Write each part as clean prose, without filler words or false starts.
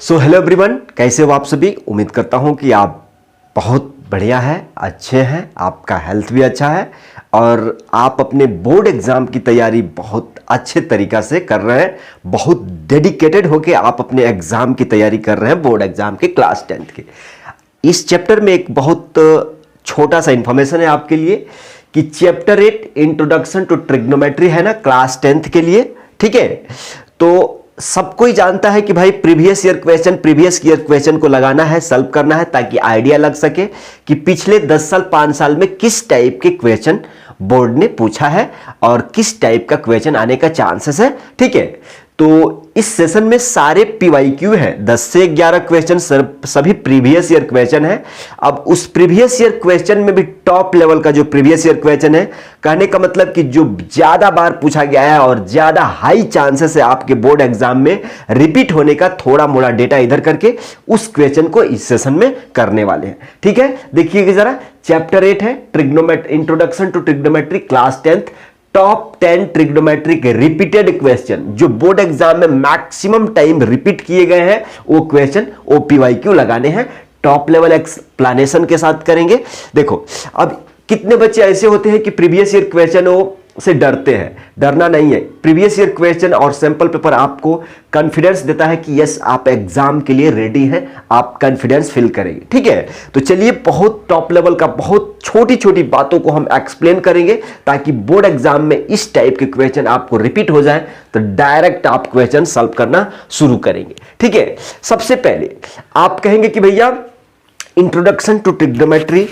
So hello everyone, कैसे हो आप सभी। उम्मीद करता हूं कि आप बहुत बढ़िया हैं, अच्छे हैं, आपका हेल्थ भी अच्छा है और आप अपने बोर्ड एग्जाम की तैयारी बहुत अच्छे तरीका से कर रहे हैं। बहुत डेडिकेटेड होके आप अपने एग्जाम की तैयारी कर रहे हैं, बोर्ड एग्जाम के क्लास 10th के। इस चैप्टर में एक बहुत छोटा सा इंफॉर्मेशन है आपके लिए कि चैप्टर 8 इंट्रोडक्शन टू ट्रिग्नोमेट्री है ना, क्लास 10th के लिए। ठीक है, तो सब कोई जानता है कि भाई प्रीवियस ईयर क्वेश्चन को लगाना है, सॉल्व करना है, ताकि आइडिया लग सके कि पिछले 10 साल 5 साल में किस टाइप के क्वेश्चन बोर्ड ने पूछा है और किस टाइप का क्वेश्चन आने का चांसेस है। ठीक है, तो इस सेशन में सारे पीवाईक्यू है, 10 से 11 क्वेश्चन सभी प्रीवियस ईयर क्वेश्चन है। अब उस प्रीवियस ईयर क्वेश्चन में भी टॉप लेवल का जो प्रीवियस ईयर क्वेश्चन है, कहने का मतलब कि जो ज्यादा बार पूछा गया है और ज्यादा हाई चांसेस है आपके बोर्ड एग्जाम में रिपीट होने का, थोड़ा मोड़ा डेटा इधर करके उस क्वेश्चन को इस सेशन में करने वाले हैं। ठीक है, देखिएगा जरा, चैप्टर 8 है introduction to trigonometry class 10th, top 10 trigonometry के रिपीटेड क्वेश्चन जो बोर्ड एग्जाम में मैक्सिमम टाइम रिपीट किए गए हैं, वो क्वेश्चन ओपीवाईक्यू लगाने हैं, टॉप लेवल एक्सप्लेनेशन के साथ करेंगे। देखो, अब कितने बच्चे ऐसे होते हैं कि प्रीवियस ईयर क्वेश्चन से डरते हैं। डरना नहीं है, प्रीवियस ईयर क्वेश्चन और सैंपल पेपर आपको कॉन्फिडेंस देता है कि यस आप एग्जाम के लिए रेडी हैं, आप कॉन्फिडेंस फील करेंगे। ठीक है, तो चलिए बहुत टॉप लेवल का, बहुत छोटी छोटी बातों को हम एक्सप्लेन करेंगे ताकि बोर्ड एग्जाम में इस टाइप के क्वेश्चन आपको रिपीट हो जाए तो डायरेक्ट आप क्वेश्चन सॉल्व करना शुरू करेंगे। ठीक है, सबसे पहले आप कहेंगे कि भैया introduction to trigonometry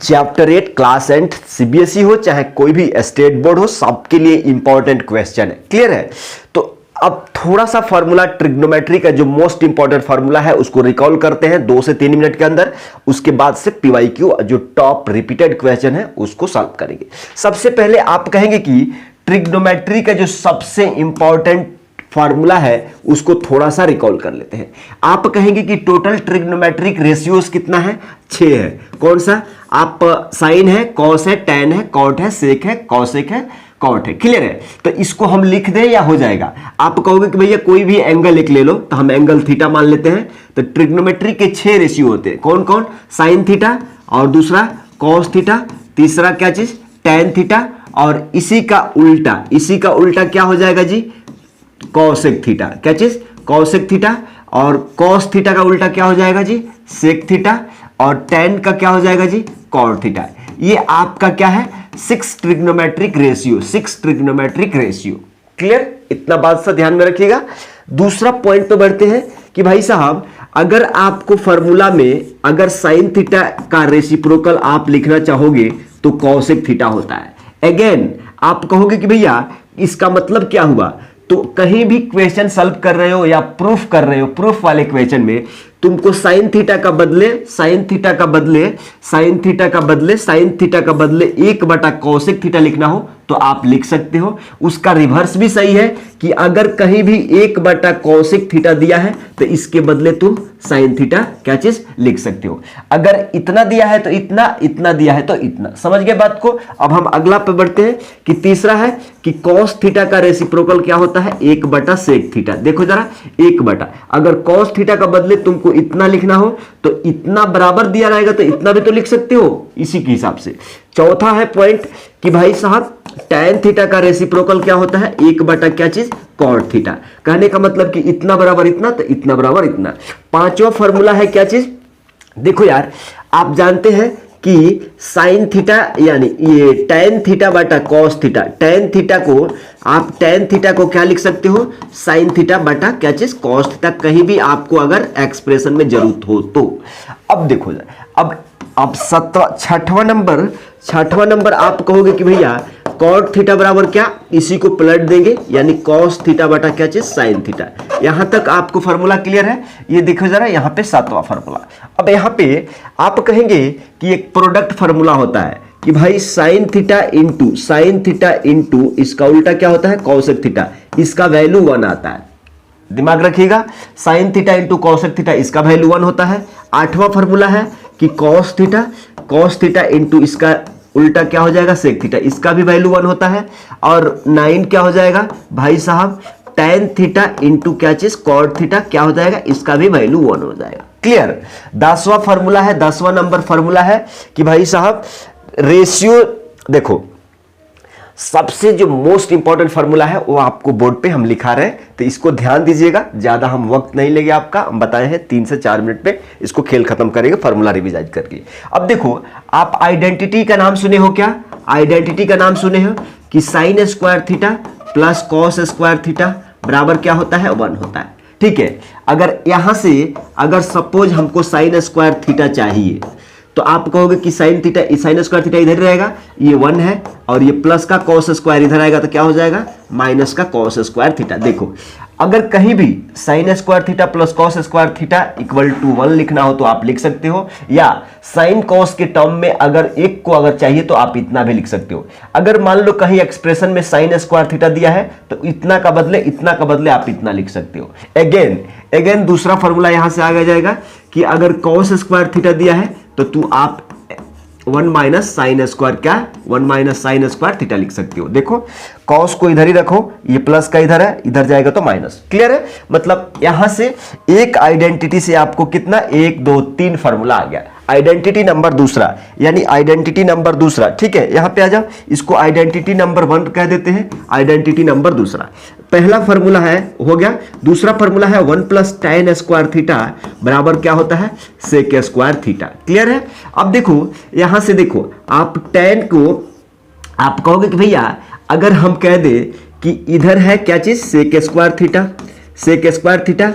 chapter 8 class 8 CBSE हो चाहे कोई भी स्टेट बोर्ड हो, सबके लिए इंपॉर्टेंट क्वेश्चन है। क्लियर है, तो अब थोड़ा सा फॉर्मूला ट्रिग्नोमेट्री का जो मोस्ट इंपॉर्टेंट फॉर्मूला है उसको रिकॉल करते हैं 2 से 3 मिनट के अंदर। उसके बाद से पीवाईक्यू जो टॉप रिपीटेड क्वेश्चन है उसको सॉल्व करेंगे। सबसे पहले आप कहेंगे कि ट्रिग्नोमेट्री का जो सबसे इंपॉर्टेंट फार्मूला है उसको थोड़ा सा रिकॉल कर लेते हैं। आप कहेंगे कि टोटल ट्रिग्नोमेट्रिक रेशियोज कितना है, 6 है। कौन सा? आप साइन है, कॉस है, टैन है, कॉट है, सेक है, कॉसेक है, कॉट है। क्लियर है, तो इसको हम लिख दें या हो जाएगा? आप कहोगे कि भैया कोई भी एंगल एक ले लो, तो हम एंगल थीटा मान लेते हैं। तो ट्रिग्नोमेट्री के 6 रेशियो होते हैं। कौन कौन? साइन थीटा, और दूसरा कॉस थीटा, तीसरा क्या चीज? टैन थीटा, और इसी का उल्टा क्या हो जाएगा जी? Cosec theta. क्या चीज? Cosec theta. और कॉस थीटा का उल्टा क्या हो जाएगा जी? Sec theta. और टैन का क्या हो जाएगा जी? Cot theta. ये आपका क्या है? 6 ट्रिग्नोमेट्रिक रेशियो। क्लियर? इतना बात सा ध्यान में रखिएगा। दूसरा पॉइंट पे बढ़ते हैं कि भाई साहब, अगर आपको फॉर्मूला में अगर साइन थीटा का रेसिप्रोकल आप लिखना चाहोगे तो कॉसेक थीटा होता है। अगेन आप कहोगे कि भैया इसका मतलब क्या हुआ? तो कहीं भी क्वेश्चन सॉल्व कर रहे हो या प्रूफ कर रहे हो, प्रूफ वाले क्वेश्चन में तुमको साइन थीटा का बदले 1/cosec थीटा लिखना हो तो आप लिख सकते हो। उसका रिवर्स भी सही है कि अगर कहीं भी 1/cosec थीटा दिया है तो इसके बदले तुम साइन थीटा क्या चीज लिख सकते हो। अगर इतना दिया है तो इतना दिया है तो इतना। समझ गए बात को? अब हम अगला पे बढ़ते हैं कि तीसरा है कि cos थीटा का रेसिप्रोकल क्या होता है? 1/sec theta. देखो जरा, 1/, अगर cos थीटा का बदले तुमको इतना लिखना हो तो इतना बराबर दिया रहेगा तो इतना भी तो लिख सकते हो इसी के हिसाब से। चौथा है पॉइंट कि भाई साहब tan थीटा का रेसिप्रोकल क्या होता है? 1/, क्या चीज? cot theta. कहने का मतलब कि इतना बराबर इतना तो इतना बराबर इतना। पांचवा फॉर्मूला है क्या चीज? देखो यार, आप जानते हैं कि साइन थीटा यानी ये tan थीटा बटा cos थीटा, tan थीटा को क्या लिख सकते हो? साइन थीटा बटा क्या चीज? cos theta. कहीं भी आपको अगर एक्सप्रेशन में जरूरत हो तो। अब देखो, अब छठवां नंबर आप कहोगे कि भैया cot थीटा बराबर क्या? इसी को पलट देंगे यानी cos थीटा बटा क्या चीज? Sine theta. यहां तक आपको फॉर्मूला क्लियर है? ये देखो जरा, यहां पे 7वां फॉर्मूला। अब यहां पे आप कहेंगे कि एक प्रोडक्ट फॉर्मूला होता है कि भाई साइन थीटा इंटू इसका उल्टा क्या होता है? Cosec theta. इसका वैल्यू 1 आता है, दिमाग रखिएगा। Sign theta into cosec theta, इसका वैल्यू 1 होता है। 8वां फॉर्मूला है कि cos थीटा इंटू इसका उल्टा क्या हो जाएगा? Sec theta. इसका भी वैल्यू 1 होता है। और 9 क्या हो जाएगा भाई साहब? tan थीटा इंटू क्या चीज cot थीटा क्या हो जाएगा, इसका भी वैल्यू 1 हो जाएगा। क्लियर। 10वां फॉर्मूला है, 10वां नंबर फॉर्मूला है कि भाई साहब रेशियो, देखो सबसे जो मोस्ट इंपॉर्टेंट फार्मूला है वो आपको बोर्ड पे हम लिखा रहे हैं, तो इसको ध्यान दीजिएगा, ज्यादा हम वक्त नहीं लेंगे आपका, हम बताए हैं 3 से 4 मिनट पे इसको खेल खत्म करेंगे फार्मूला रिविजाइज करके। अब देखो आप आइडेंटिटी का नाम सुने हो क्या, आइडेंटिटी का नाम सुने हो कि sign square theta plus cos square theta बराबर क्या होता है, 1 होता है। ठीक है, अगर यहां से अगर सपोज हमको साइन स्क्वायर थीटा चाहिए तो आप कहोगे कि sine theta, sign square theta इधर रहेगा, ये 1 है, और ये प्लस का कॉस स्क्वायर इधर आएगा तो क्या हो जाएगा, माइनस का कॉस स्क्वायर थीटा। देखो अगर कहीं भी sine square theta plus cos square theta equal to 1 लिखना हो तो आप लिख सकते हो, या साइन कॉस के टर्म में अगर एक को अगर चाहिए तो आप इतना भी लिख सकते हो। अगर मान लो कहीं एक्सप्रेशन में साइन स्क्वायर थीटा दिया है तो इतना का बदले आप इतना लिख सकते हो। अगेन दूसरा फॉर्मूला यहां से आ जाएगा कि अगर कॉस स्क्वायर थीटा दिया है तो तू आप 1 माइनस साइन स्क्वायर क्या, 1 माइनस साइन स्क्वायर थीटा लिख सकते हो। देखो कॉस को इधर ही रखो, ये प्लस का इधर है, इधर जाएगा तो माइनस। क्लियर है, मतलब यहां से एक आइडेंटिटी से आपको कितना 1 2 3 फार्मूला आ गया। आइडेंटिटी नंबर दूसरा, यानी आइडेंटिटी नंबर दूसरा। ठीक है, यहां पे आ जाओ, इसको आइडेंटिटी नंबर 1 कह देते हैं, आइडेंटिटी नंबर दूसरा। पहला फार्मूला है हो गया, दूसरा फार्मूला है 1 प्लस tan स्क्वायर थीटा बराबर क्या होता है, सेक स्क्वायर थीटा। क्लियर है। अब देखो यहां से देखो आप tan को आप कहोगे कि भैया अगर हम कह दे कि इधर है क्या चीज, sec square theta, sec square theta,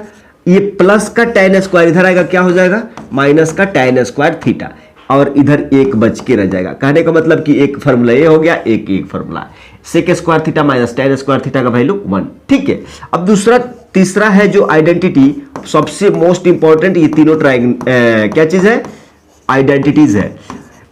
ये प्लस का tan स्क्वायर इधर आएगा क्या हो जाएगा, माइनस का tan स्क्वायर थीटा, और इधर एक बच के रह जाएगा। कहने का मतलब कि एक फार्मूला ये हो गया, एक formula sec square theta minus tan square theta का वैल्यू 1। ठीक है, अब दूसरा तीसरा है जो आइडेंटिटी सबसे मोस्ट इंपॉर्टेंट, ये तीनों क्या चीज है, आइडेंटिटीज है।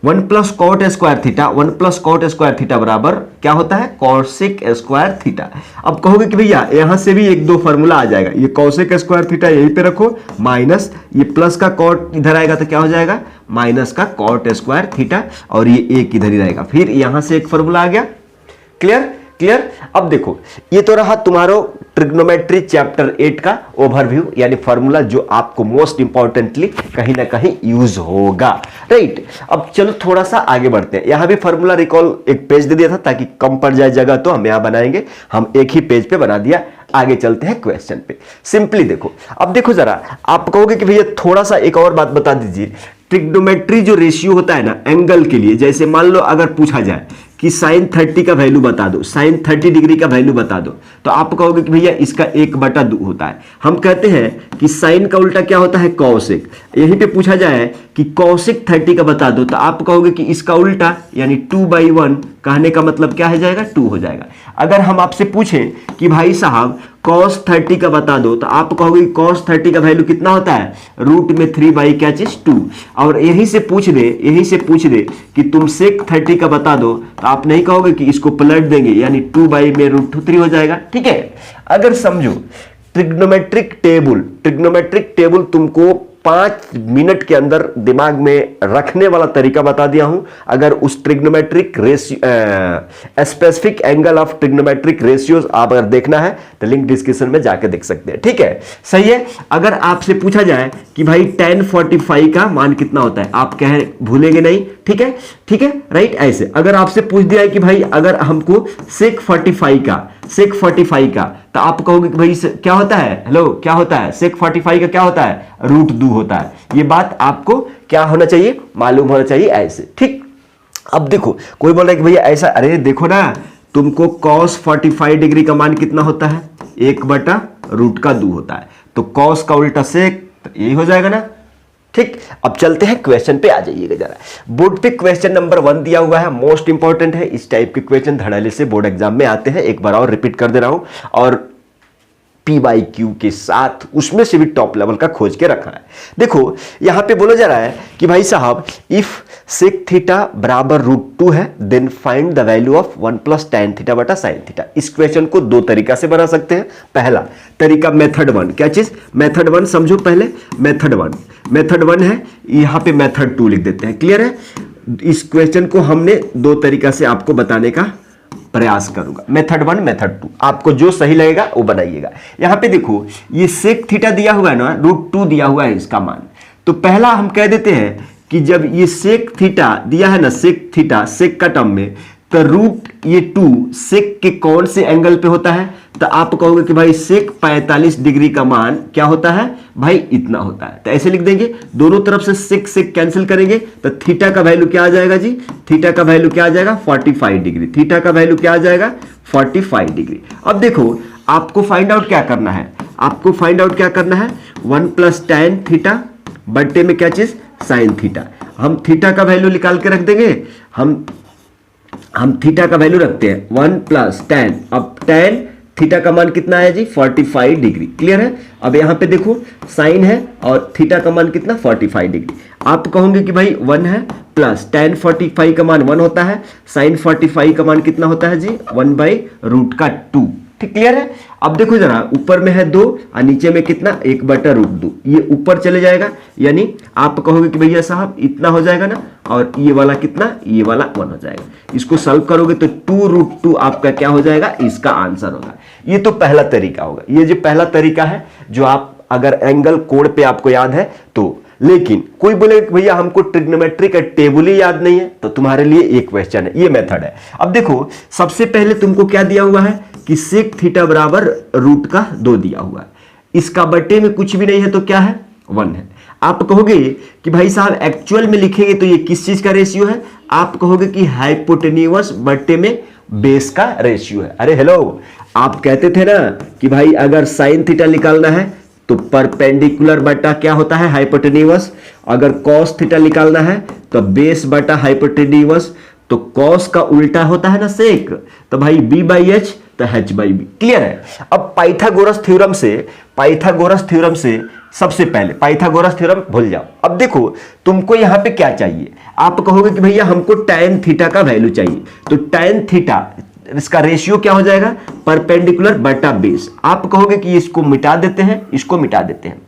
1 plus cot square theta, 1 plus cot square theta बराबर क्या होता है, कॉसेक स्क्वायर थीटा। अब कहोगे कि भैया यहां से भी 1 2 फार्मूला आ जाएगा, ये कॉसेक स्क्वायर थीटा यहीं पे रखो, माइनस ये प्लस का कॉट इधर आएगा तो क्या हो जाएगा, माइनस का कॉट स्क्वायर थीटा, और ये एक इधर ही रहेगा, फिर यहां से एक फार्मूला आ गया। Clear clear. अब देखो ये तो रहा तुम्हारो ट्रिग्नोमेट्री चैप्टर 8 का ओवरव्यू, यानी फार्मूला जो आपको मोस्ट इंपॉर्टेंटली कहीं ना कहीं यूज होगा। राइट, अब चलो थोड़ा सा आगे बढ़ते हैं। यहां भी फार्मूला रिकॉल एक पेज दे दिया था ताकि कम पड़ जाए जगह, तो हम यहां बनाएंगे, हम एक ही पेज पे बना दिया। आगे चलते हैं क्वेश्चन पे। सिंपली देखो, अब देखो जरा, आप कहोगे कि भैया थोड़ा सा एक और बात बता दीजिए, ट्रिग्नोमेट्री जो रेशियो होता है ना एंगल के लिए, जैसे मान लो अगर पूछा जाए कि साइन 30 का वैल्यू बता दो, साइन 30 डिग्री का वैल्यू बता दो, तो आप कहोगे कि भैया इसका 1/2 होता है। हम कहते हैं कि साइन का उल्टा क्या होता है, कॉसेक। यहीं पे पूछा जाए कि कॉसेक 30 का बता दो, तो आप कहोगे कि इसका उल्टा यानी 2/1, कहने का मतलब क्या हो जाएगा, 2 हो जाएगा। अगर हम आपसे पूछें कि भाई साहब cos 30 का बता दो, तो आप कहोगे cos 30 का वैल्यू कितना होता है, रूट में 3/2। और यहीं से पूछ दे कि तुम sec 30 का बता दो, तो आप नहीं कहोगे कि इसको पलट देंगे, यानी 2 में √3 हो जाएगा। ठीक है, अगर समझो ट्रिग्नोमेट्रिक टेबल तुमको 5 मिनट के अंदर दिमाग में रखने वाला तरीका बता दिया हूं। अगर उस trigonometric specific angle of trigonometric ratios आप अगर देखना है तो लिंक डिस्क्रिप्शन में जाके देख सकते हैं। ठीक है, सही है। अगर आपसे पूछा जाए कि भाई tan 45 का मान कितना होता है, आप कह भूलेंगे नहीं। ठीक है, ठीक है, राइट। ऐसे अगर आपसे पूछ दिया है कि भाई अगर हमको sec 45 का, तो आप कहोगे कि भाई क्या होता है, हेलो क्या होता है, sec 45 का क्या होता है, √2 होता है। ये बात आपको क्या होना चाहिए, मालूम होना चाहिए ऐसे। ठीक, अब देखो कोई बोल रहा है कि भैया ऐसा, अरे देखो ना तुमको cos 45 डिग्री का मान कितना होता है, 1/√2 होता है, तो cos का उल्टा sec, तो यही हो जाएगा ना। ठीक, अब चलते हैं क्वेश्चन पे, आ जाइएगा जरा। बोर्ड पे क्वेश्चन नंबर 1 दिया हुआ है, मोस्ट इंपॉर्टेंट है। इस टाइप के क्वेश्चन धड़ल्ले से बोर्ड एग्जाम में आते हैं, एक बार और रिपीट कर दे रहा हूं, और PYQ के साथ उसमें से भी टॉप लेवल का खोज के रखा है। देखो यहां पे बोला जा रहा है कि भाई साहब इफ sec थीटा बराबर √2 है, then find the value of 1 plus tan theta बटा sin थीटा। इस क्वेश्चन को 2 तरीका से बना सकते हैं। पहला तरीका मेथड 1, क्या चीज, मेथड 1 समझो पहले। मेथड 1 है, यहां पे मेथड 2 लिख देते हैं। क्लियर है। इस क्वेश्चन को हमने 2 तरीका से आपको बताने का प्रयास करूंगा। मेथड 1 मेथड 2 आपको जो सही लगेगा वो बनाइएगा। यहां पे देखो ये सेक थीटा दिया हुआ है ना, √2 दिया हुआ है इसका मान। तो पहला हम कह देते हैं कि जब ये सेक थीटा दिया है ना, सेक थीटा सेक का टर्म में, तो √2 सेक के कौन से एंगल पे होता है? तो आप कहोगे कि भाई सेक 45 डिग्री का मान क्या होता है भाई, इतना होता है। तो ऐसे लिख देंगे, दोनों तरफ से सेक सेक कैंसिल करेंगे तो थीटा का वैल्यू क्या आ जाएगा जी? थीटा का वैल्यू क्या आ जाएगा? 45 डिग्री। थीटा का वैल्यू क्या आ जाएगा? 45 डिग्री। अब देखो आपको फाइंड आउट क्या करना है, आपको फाइंड आउट क्या करना है, 1 + tan थीटा बट्टे में क्या चीज? Sine theta. हम थीटा का वैल्यू निकाल के रख देंगे, हम थीटा का वैल्यू रखते हैं 1 + tan। अब tan थीटा का मान कितना है जी? 45 डिग्री। क्लियर है? अब यहां पे देखो साइन है और थीटा का मान कितना? 45 डिग्री। आप कहोगे कि भाई 1 है प्लस tan 45 का मान 1 होता है, साइन 45 का मान कितना होता है जी? 1/√2। ठीक, क्लियर है? अब देखो जरा, ऊपर में है 2 और नीचे में कितना? 1/√2। ये ऊपर चले जाएगा, यानी आप कहोगे कि भैया साहब इतना हो जाएगा ना, और ये वाला कितना? ये वाला 1 हो जाएगा। इसको सॉल्व करोगे तो 2√2 आपका क्या हो जाएगा? इसका आंसर होगा। ये तो पहला तरीका होगा। ये जो पहला तरीका है, जो आप अगर एंगल कोण पे आपको याद है तो। लेकिन कोई बोले कि भैया हमको ट्रिग्नोमेट्री का टेबल ही याद नहीं है, तो तुम्हारे लिए एक क्वेश्चन है, ये मेथड है। अब देखो सबसे पहले तुमको क्या दिया हुआ है कि सेक थीटा बराबर √2 दिया हुआ है, इसका बट्टे में कुछ भी नहीं है तो क्या है? 1 है। आप कहोगे कि भाई साहब एक्चुअल में लिखेंगे तो ये किस चीज का रेशियो है? आप कहोगे कि हाइपोटेन्यूज बट्टे में बेस का रेशियो है। अरे हेलो, आप कहते थे ना कि भाई अगर साइन थीटा निकालना है तो परपेंडिकुलर बटा क्या होता है? हाइपोटेन्यूज। अगर कॉस थीटा निकालना है तो बेस बटा हाइपोटेन्यूज। तो कॉस का उल्टा होता है ना सेक, तो भाई b/h तो h/b। क्लियर है? अब पाइथागोरस थ्योरम से सबसे पहले पाइथागोरस थ्योरम भूल जाओ। अब देखो तुमको यहां पे क्या चाहिए, आप कहोगे कि भैया हमको tan थीटा का वैल्यू चाहिए। तो tan थीटा इसका रेशियो क्या हो जाएगा? परपेंडिकुलर बटा बेस। आप कहोगे कि इसको मिटा देते हैं, इसको मिटा देते हैं,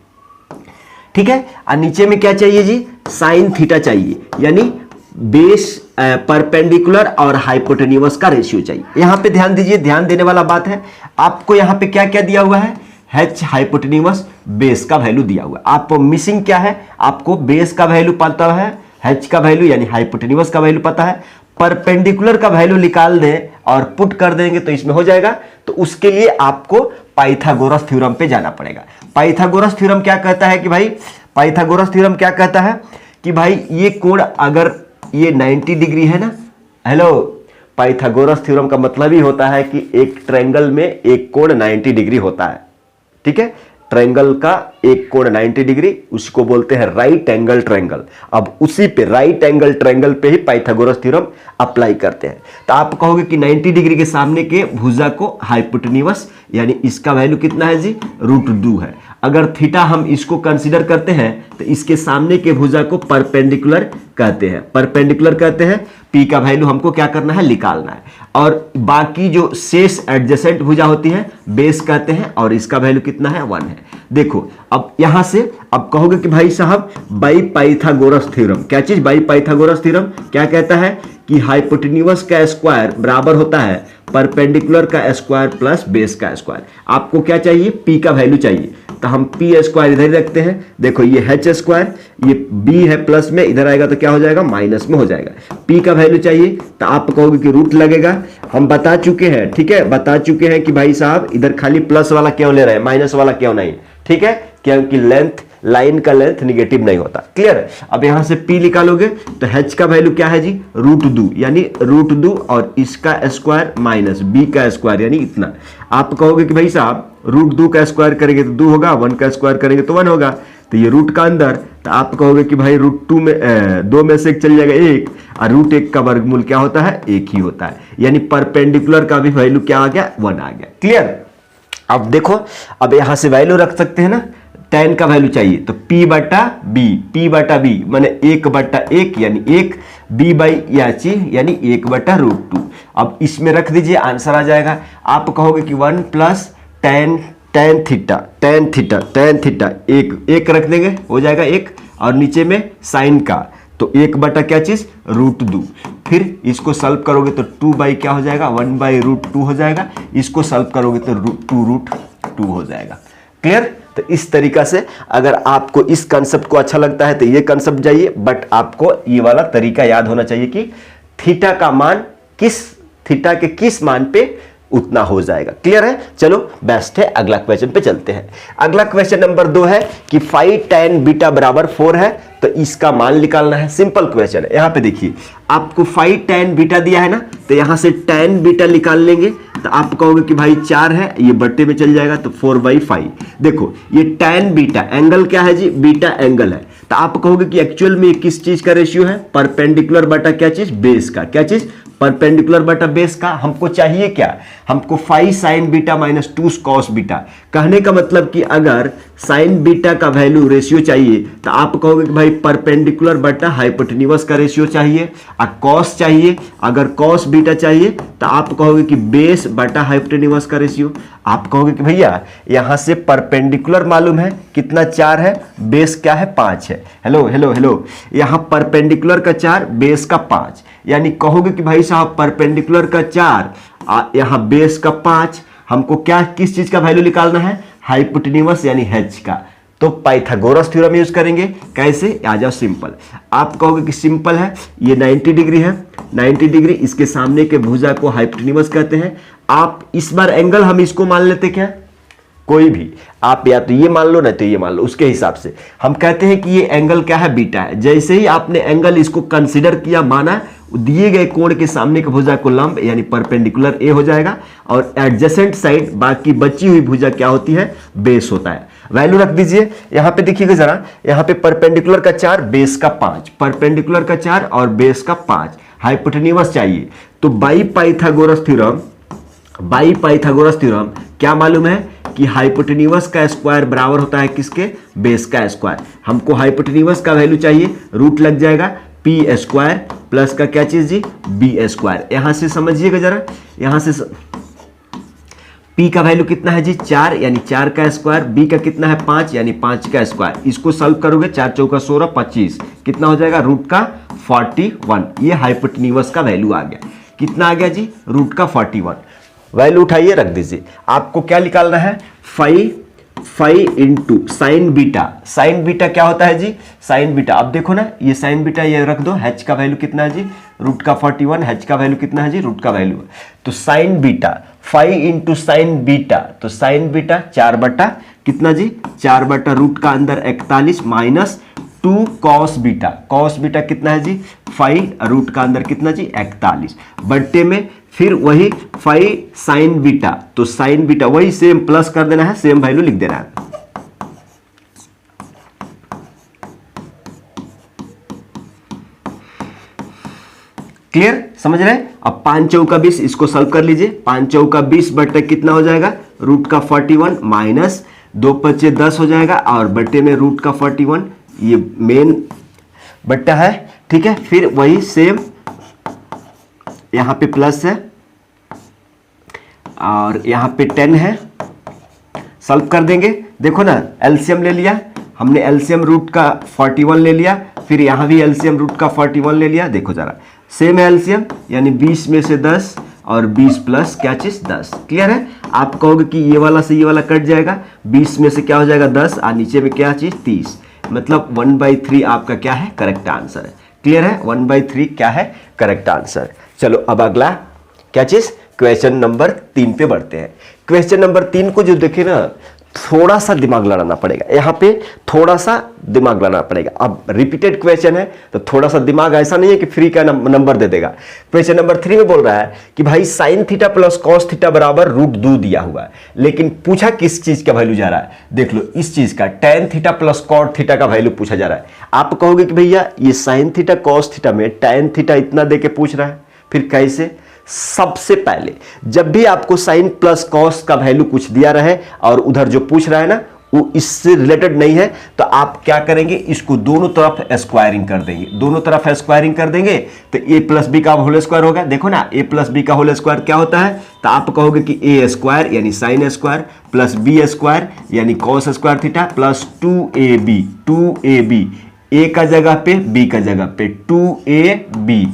ठीक है। और नीचे में क्या चाहिए जी? साइन थीटा चाहिए, यानी बेस परपेंडिकुलर और हाइपोटेन्यूज का रेशियो चाहिए। यहां पे ध्यान दीजिए, ध्यान देने वाला बात है। आपको यहां पे क्या क्या दिया हुआ है? h हाइपोटेन्यूज बेस का वैल्यू दिया हुआ है। आपको मिसिंग क्या है? आपको बेस का वैल्यू पता है, h का वैल्यू यानी हाइपोटेन्यूज का वैल्यू पता है, परपेंडिकुलर का वैल्यू निकाल दें और पुट कर देंगे तो इसमें हो जाएगा। तो उसके लिए आपको पाइथागोरस थ्योरम पे जाना पड़ेगा। पाइथागोरस थ्योरम क्या कहता है कि भाई, पाइथागोरस थ्योरम क्या कहता है कि भाई ये कोण अगर ये 90 डिग्री है ना, हेलो, पाइथागोरस थ्योरम का मतलब ही होता है कि एक ट्रायंगल में एक कोण 90 डिग्री होता है। ठीक है, ट्रायंगल का एक कोण 90 डिग्री, उसको बोलते हैं राइट एंगल ट्रायंगल। अब उसी पे राइट एंगल ट्रायंगल पे ही पाइथागोरस थ्योरम अप्लाई करते हैं। तो आप कहोगे कि 90 डिग्री के सामने के भुजा को हाइपोटेन्यूज, यानी इसका वैल्यू कितना है जी? √2 है। अगर थीटा हम इसको कंसीडर करते हैं तो इसके सामने के भुजा को परपेंडिकुलर कहते हैं, परपेंडिकुलर कहते हैं। पी का वैल्यू हमको क्या करना है? निकालना है। और बाकी जो शेष एडजेसेंट भुजा होती है बेस कहते हैं, और इसका वैल्यू कितना है? 1 है। देखो अब यहां से अब कहोगे कि भाई साहब बाई पाइथागोरस थ्योरम, क्या चीज? बाई पाइथागोरस थ्योरम क्या कहता है कि हाइपोटेन्यूज का स्क्वायर बराबर होता है परपेंडिकुलर का स्क्वायर प्लस बेस का स्क्वायर। आपको क्या चाहिए? पी का वैल्यू चाहिए, तो हम पी स्क्वायर इधर ही रखते हैं। देखो ये h स्क्वायर, ये b है प्लस में, इधर आएगा तो क्या हो जाएगा? माइनस में हो जाएगा। p का वैल्यू चाहिए तो आप कहोगे कि रूट लगेगा। हम बता चुके हैं, ठीक है, बता चुके हैं कि भाई साहब इधर खाली प्लस वाला क्यों ले रहे हैं, माइनस वाला क्यों नहीं? ठीक है, क्योंकि लेंथ, लाइन का लेंथ निगेटिव नहीं होता। क्लियर है? अब यहां से p निकालोगे तो h का वैल्यू क्या है जी? √2, यानी √2 और इसका स्क्वायर माइनस b का स्क्वायर, यानी इतना। आप कहोगे कि भाई साहब √2 का स्क्वायर करेंगे तो 2 होगा, 1 का स्क्वायर करेंगे तो 1 होगा, तो ये रूट का अंदर, तो आप कहोगे कि भाई √2 में 2 में से 1 चल जाएगा 1, और √1 का वर्गमूल क्या होता है? 1 ही होता है। यानी परपेंडिकुलर का भी वैल्यू क्या आ गया? 1 आ गया। क्लियर? अब देखो, अब यहां से वैल्यू रख सकते हैं ना, tan का वैल्यू चाहिए तो p/b माने 1/1 यानी 1, b/याची यानी 1/√2। अब इसमें रख दीजिए, आंसर आ जाएगा। आप कहोगे कि 1 + tan थीटा, एक रख देंगे, हो जाएगा 1, और नीचे में साइन का तो 1 बटा क्या चीज? √2। फिर इसको सॉल्व करोगे तो 2 बाई क्या हो जाएगा, 1/√2 हो जाएगा। इसको सॉल्व करोगे तो 2√2 हो जाएगा। क्लियर? तो इस तरीका से अगर आपको इस कंसेप्ट को अच्छा लगता है तो ये कंसेप्ट जाइए, बट आपको ये वाला तरीका याद होना चाहिए कि थीटा का मान थीटा के किस मान पे उतना हो जाएगा। क्लियर है? चलो बेस्ट है, अगला क्वेश्चन पे चलते हैं। अगला क्वेश्चन नंबर 2 है कि 5 tan बीटा बराबर 4 है, तो इसका मान निकालना है। सिंपल क्वेश्चन है। यहां पे देखिए आपको 5 tan बीटा दिया है ना, तो यहां से tan बीटा निकाल लेंगे तो आप कहोगे कि भाई 4 है, ये बट्टे में चल जाएगा तो 4/5। देखो ये tan बीटा एंगल क्या है जी, बीटा एंगल है, तो आप कहोगे कि एक्चुअल में किस चीज का रेशियो है, परपेंडिकुलर बटा क्या चीज, बेस का। क्या चीज, परपेंडिकुलर बटा बेस का। हमको चाहिए क्या, हमको 5 sin beta minus 2 cos beta. कहने का मतलब कि अगर sin बीटा का वैल्यू रेशियो चाहिए तो आप कहोगे कि भाई परपेंडिकुलर बटा हाइपोटेन्यूज का रेशियो चाहिए। और cos चाहिए, अगर cos बीटा चाहिए तो आप कहोगे कि बेस बटा हाइपोटेन्यूज का रेशियो। आप कहोगे कि भैया यहां से परपेंडिकुलर मालूम है कितना, 4 है, बेस क्या है, 5 है। हेलो हेलो हेलो, यहां परपेंडिकुलर का 4, बेस का 5, यानी कहोगे कि भाई साहब परपेंडिकुलर का 4, यहां बेस का 5, हमको क्या किस चीज का वैल्यू निकालना है, हाइपोटेन्यूज यानी h का। तो पाइथागोरस थ्योरम यूज करेंगे। कैसे, आ जाओ सिंपल। आप कहोगे कि सिंपल है, ये 90 डिग्री है, 90 डिग्री, इसके सामने के भुजा को हाइपोटेन्यूज कहते हैं। आप इस बार एंगल हम इसको मान लेते क्या, कोई भी, आप या तो ये मान लो ना तो ये मान लो, उसके हिसाब से हम कहते हैं कि ये एंगल क्या है, बीटा है। जैसे ही आपने एंगल इसको कंसीडर किया, माना, दिए गए कोण के सामने की भुजा को लंब यानी परपेंडिकुलर ए हो जाएगा, और एडजेसेंट साइड बाकी बची हुई भुजा क्या होती है, बेस होता है। वैल्यू रख दीजिए। यहां पे देखिएगा जरा, यहां पे परपेंडिकुलर का 4, बेस का 5, परपेंडिकुलर का 4 और बेस का 5, हाइपोटेन्यूज चाहिए। तो बाई पाइथागोरस थ्योरम क्या मालूम है कि हाइपोटेन्यूज का स्क्वायर बराबर होता है किसके, बेस का स्क्वायर। हमको हाइपोटेन्यूज का वैल्यू चाहिए, रूट लग जाएगा पी स्क्वायर प्लस का क्या चीज जी, बी स्क्वायर। यहां से समझिएगा जरा, यहां से पी का वैल्यू कितना है जी, 4 यानी 4 का स्क्वायर, बी का कितना है 5 यानी 5 का स्क्वायर। इसको सॉल्व करोगे 4 चौका 16, 25, कितना हो जाएगा, रूट का 41। ये हाइपोटेन्यूज का वैल्यू आ गया। कितना आ गया जी, रूट का 41। वैल्यू उठाइए, रख दीजिए। आपको क्या निकालना है, 5 into sine beta. Sign beta क्या होता है जी, साइन बीटा, अब देखो ना, ये साइन बीटा ये रख दो, h का वैल्यू कितना है जी, रूट का 41, h का वैल्यू कितना है जी, रूट का वैल्यू। तो sign beta 5 into sine beta, तो साइन बीटा 4 बटा कितना जी, 4 बटा रूट का अंदर 41 minus 2 cos beta. Cos beta कितना है जी, 5, रूट का अंदर कितना जी, 41, बट्टे में फिर वही 5 साइन बीटा, तो साइन बीटा वही सेम प्लस कर देना है, सेम वैल्यू लिख देना है। क्लियर, समझ रहे हैं? अब 5 चौका 20, इसको सॉल्व कर लीजिए। 5 चौका 20 बट्टे कितना हो जाएगा, रूट का 41 माइनस 2 पच्चे 10 हो जाएगा, और बट्टे में रूट का 41, ये मेन बट्टा है, ठीक है। फिर वही सेम यहां पे प्लस है और यहां पे 10 है, सॉल्व कर देंगे। देखो ना, एलसीएम ले लिया हमने, एलसीएम रूट का 41 ले लिया, फिर यहां भी एलसीएम रूट का 41 ले लिया। देखो जरा, सेम है एलसीएम, यानी 20 में से 10 और 20 प्लस क्या चीज 10। क्लियर है? आप कहोगे कि ये वाला से ये वाला कट जाएगा, 20 में से क्या हो जाएगा 10, और नीचे में क्या चीज 30, मतलब 1/3 आपका क्या है, करेक्ट आंसर है। क्लियर है? 1/3 क्या है, करेक्ट आंसर। चलो अब अगला क्या चीज, क्वेश्चन नंबर 3 पे बढ़ते हैं। क्वेश्चन नंबर 3 को जो देखे ना, थोड़ा सा दिमाग लड़ाना पड़ेगा, यहाँ पे थोड़ा सा दिमाग लड़ाना पड़ेगा। अब रिपीटेड क्वेश्चन है तो थोड़ा सा दिमाग, ऐसा नहीं है कि फ्री का नंबर दे देगा। क्वेश्चन नंबर 3 में बोल रहा है कि भाई sine theta plus cos theta बराबर √2 दिया हुआ है, लेकिन पूछा किस चीज का वैल्यू जा रहा है, देख लो इस चीज का, tan theta plus cot theta का वैल्यू पूछा जा रहा है। आप कहोगे कि भैया ये साइन थीटा कॉस थीटा में tan थीटा इतना दे के पूछ रहा है, फिर कैसे? सबसे पहले जब भी आपको साइन प्लस कॉस का वैल्यू कुछ दिया रहे और उधर जो पूछ रहा है ना वो इससे रिलेटेड नहीं है, तो आप क्या करेंगे, इसको दोनों तरफ स्क्वायरिंग कर देंगे। दोनों तरफ स्क्वायरिंग कर देंगे तो a प्लस बी का होल स्क्वायर होगा। देखो ना, a प्लस बी का होल स्क्वायर क्या होता है, तो आप कहोगे कि a स्क्वायर यानी sine square plus b square यानी cos square theta plus 2ab, a का जगह पे b का जगह पे 2ab,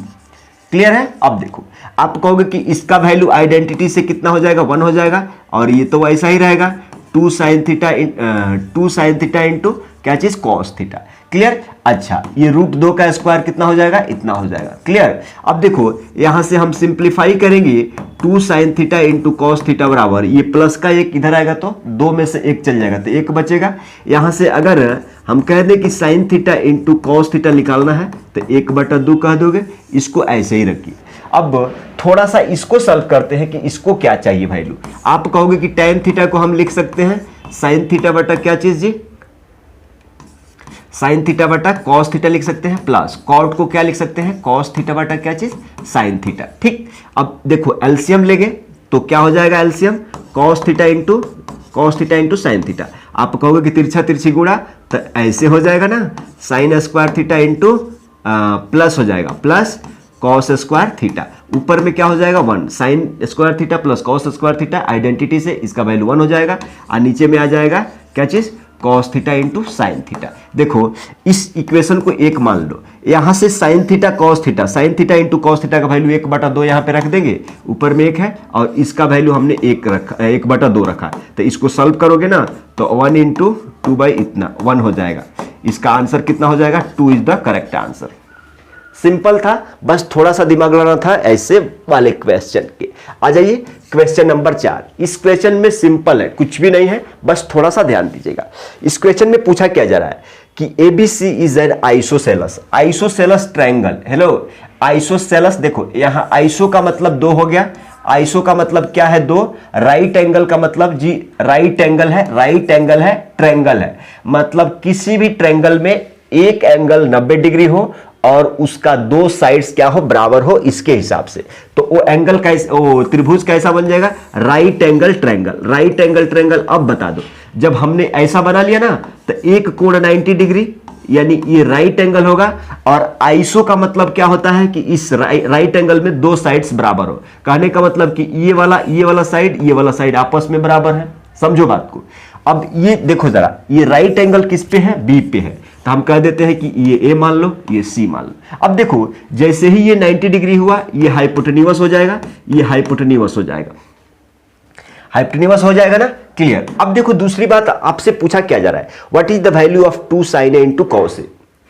क्लियर है। अब देखो आप कहोगे कि इसका वैल्यू आइडेंटिटी से कितना हो जाएगा, 1 हो जाएगा, और ये तो वैसा ही रहेगा 2 sin थीटा इंटू क्या चीज कॉस थीटा। क्लियर। अच्छा ये √2 का स्क्वायर कितना हो जाएगा, इतना हो जाएगा। क्लियर। अब देखो यहां से हम सिंप्लीफाई करेंगे 2 sin theta into cos theta बराबर, ये प्लस का एक इधर आएगा तो 2 में से 1 चल जाएगा तो 1 बचेगा। यहां से अगर हम कह दें कि sin theta into cos theta निकालना है तो 1/2 कह दोगे, इसको ऐसे ही रखिए। अब थोड़ा सा इसको सॉल्व करते हैं कि इसको क्या चाहिए वैल्यू। आप कहोगे कि tan थीटा को हम लिख सकते हैं sin थीटा बटा क्या चीज जी, sin थीटा बटा cos थीटा लिख सकते हैं, प्लस cot को क्या लिख सकते हैं, cos थीटा बटा क्या चीज sin थीटा। ठीक। अब देखो एलसीएम लेंगे तो क्या हो जाएगा, LCM cos theta into sin theta. आप कहोगे कि तिरछा तिरछी गुणा तो ऐसे हो जाएगा ना, sin square theta into plus हो जाएगा प्लस cos स्क्वायर थीटा, ऊपर में क्या हो जाएगा 1 sin square theta plus cos square theta, identity से इसका वैल्यू 1 हो जाएगा, और नीचे में आ जाएगा क्या चीज cos theta into sine theta. देखो इस इक्वेशन को 1 मान लो, यहां से sin theta cos theta, sin theta into cos theta का वैल्यू 1/2 यहां पे रख देंगे, ऊपर में 1 है और इसका वैल्यू हमने 1/2 रखा, तो इसको सॉल्व करोगे ना तो 1 इंटू 2 इतना 1 हो जाएगा। इसका आंसर कितना हो जाएगा, 2 is the correct answer. Simple था, बस थोड़ा सा दिमाग लगाना था ऐसे वाले क्वेश्चन के। आ जाइए क्वेश्चन नंबर 4। इस क्वेश्चन में सिंपल है, कुछ भी नहीं है, बस थोड़ा सा ध्यान दीजिएगा। इस क्वेश्चन में पूछा क्या जा रहा है कि ABC is an isosceles triangle. Hello isosceles, देखो यहां आइसो का मतलब 2 हो गया, आइसो का मतलब क्या है 2, राइट एंगल का मतलब जी राइट एंगल है, ट्रायंगल है, मतलब किसी भी ट्रायंगल में एक एंगल 90 डिग्री हो और उसका 2 साइड्स क्या हो, बराबर हो, इसके हिसाब से तो वो एंगल वो त्रिभुज कैसा बन जाएगा, राइट एंगल ट्रायंगल। अब बता दो, जब हमने ऐसा बना लिया ना तो एक कोण 90 डिग्री यानी ये राइट एंगल होगा, और आइसो का मतलब क्या होता है कि इस राइट एंगल में 2 साइड्स बराबर हो, कहने का मतलब कि ये वाला साइड आपस में बराबर है। समझो बात को। अब ये देखो जरा, ये राइट एंगल किस पे है, बी पे है, तो हम कह देते हैं कि ये ए मान लो, ये सी मान लो। अब देखो जैसे ही ये 90 डिग्री हुआ, ये हाइपोटेन्यूअस हो जाएगा, हाइपोटेन्यूअस हो जाएगा ना। क्लियर। अब देखो दूसरी बात आपसे पूछा क्या जा रहा है, what is the value of 2 sin A into cos A,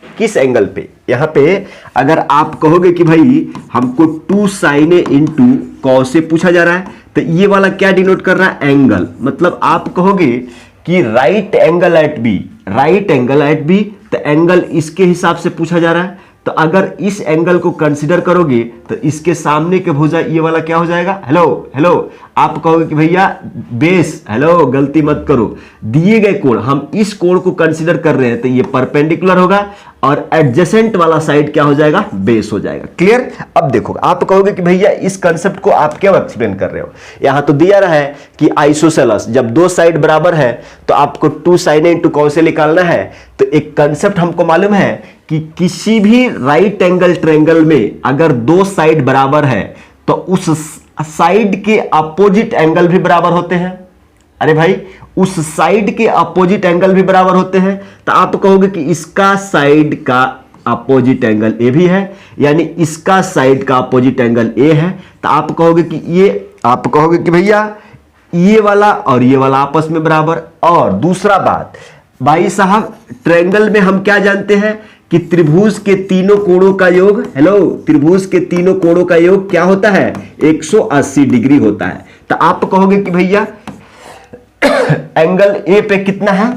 किस एंगल पे। यहां पे अगर आप कहोगे कि भाई हमको 2 sin A into cos A पूछा जा रहा है, तो ये वाला क्या डिनोट कर रहा है, एंगल, मतलब आप कहोगे कि राइट एंगल एट बी, तो एंगल इसके हिसाब से पूछा जा रहा है, तो अगर इस एंगल को कंसीडर करोगे तो इसके सामने के भुजा ये वाला क्या हो जाएगा, हेलो आप कहोगे कि भैया बेस, हेलो गलती मत करो, दिए गए कोण हम इस कोण को कंसीडर कर रहे हैं तो ये परपेंडिकुलर होगा और एडजेसेंट वाला साइड क्या हो जाएगा, बेस हो जाएगा। क्लियर। अब देखो आप कहोगे कि भैया इस कंसेप्ट को आप क्यों एक्सप्लेन कर रहे हो, यहां तो दिया रहा है कि आइसोसेलस जब 2 साइड बराबर है तो आपको 2 sin A into cos A निकालना है, तो एक कंसेप्ट हमको मालूम है कि किसी भी राइट एंगल ट्रायंगल में अगर 2 साइड बराबर है तो उस साइड के अपोजिट एंगल भी बराबर होते हैं। अरे भाई उस साइड के अपोजिट एंगल भी बराबर होते हैं, तो आप कहोगे कि इसका साइड का अपोजिट एंगल ए भी है, यानी इसका साइड का अपोजिट एंगल ए है, तो आप कहोगे कि भैया ये वाला और ये वाला आपस में बराबर। और दूसरा बात भाई साहब, ट्रायंगल में हम क्या जानते हैं कि त्रिभुज के तीनों कोणों का योग, त्रिभुज के तीनों कोणों का योग क्या होता है, 180 डिग्री होता है। तो आप कहोगे कि भैया एंगल ए पे कितना है,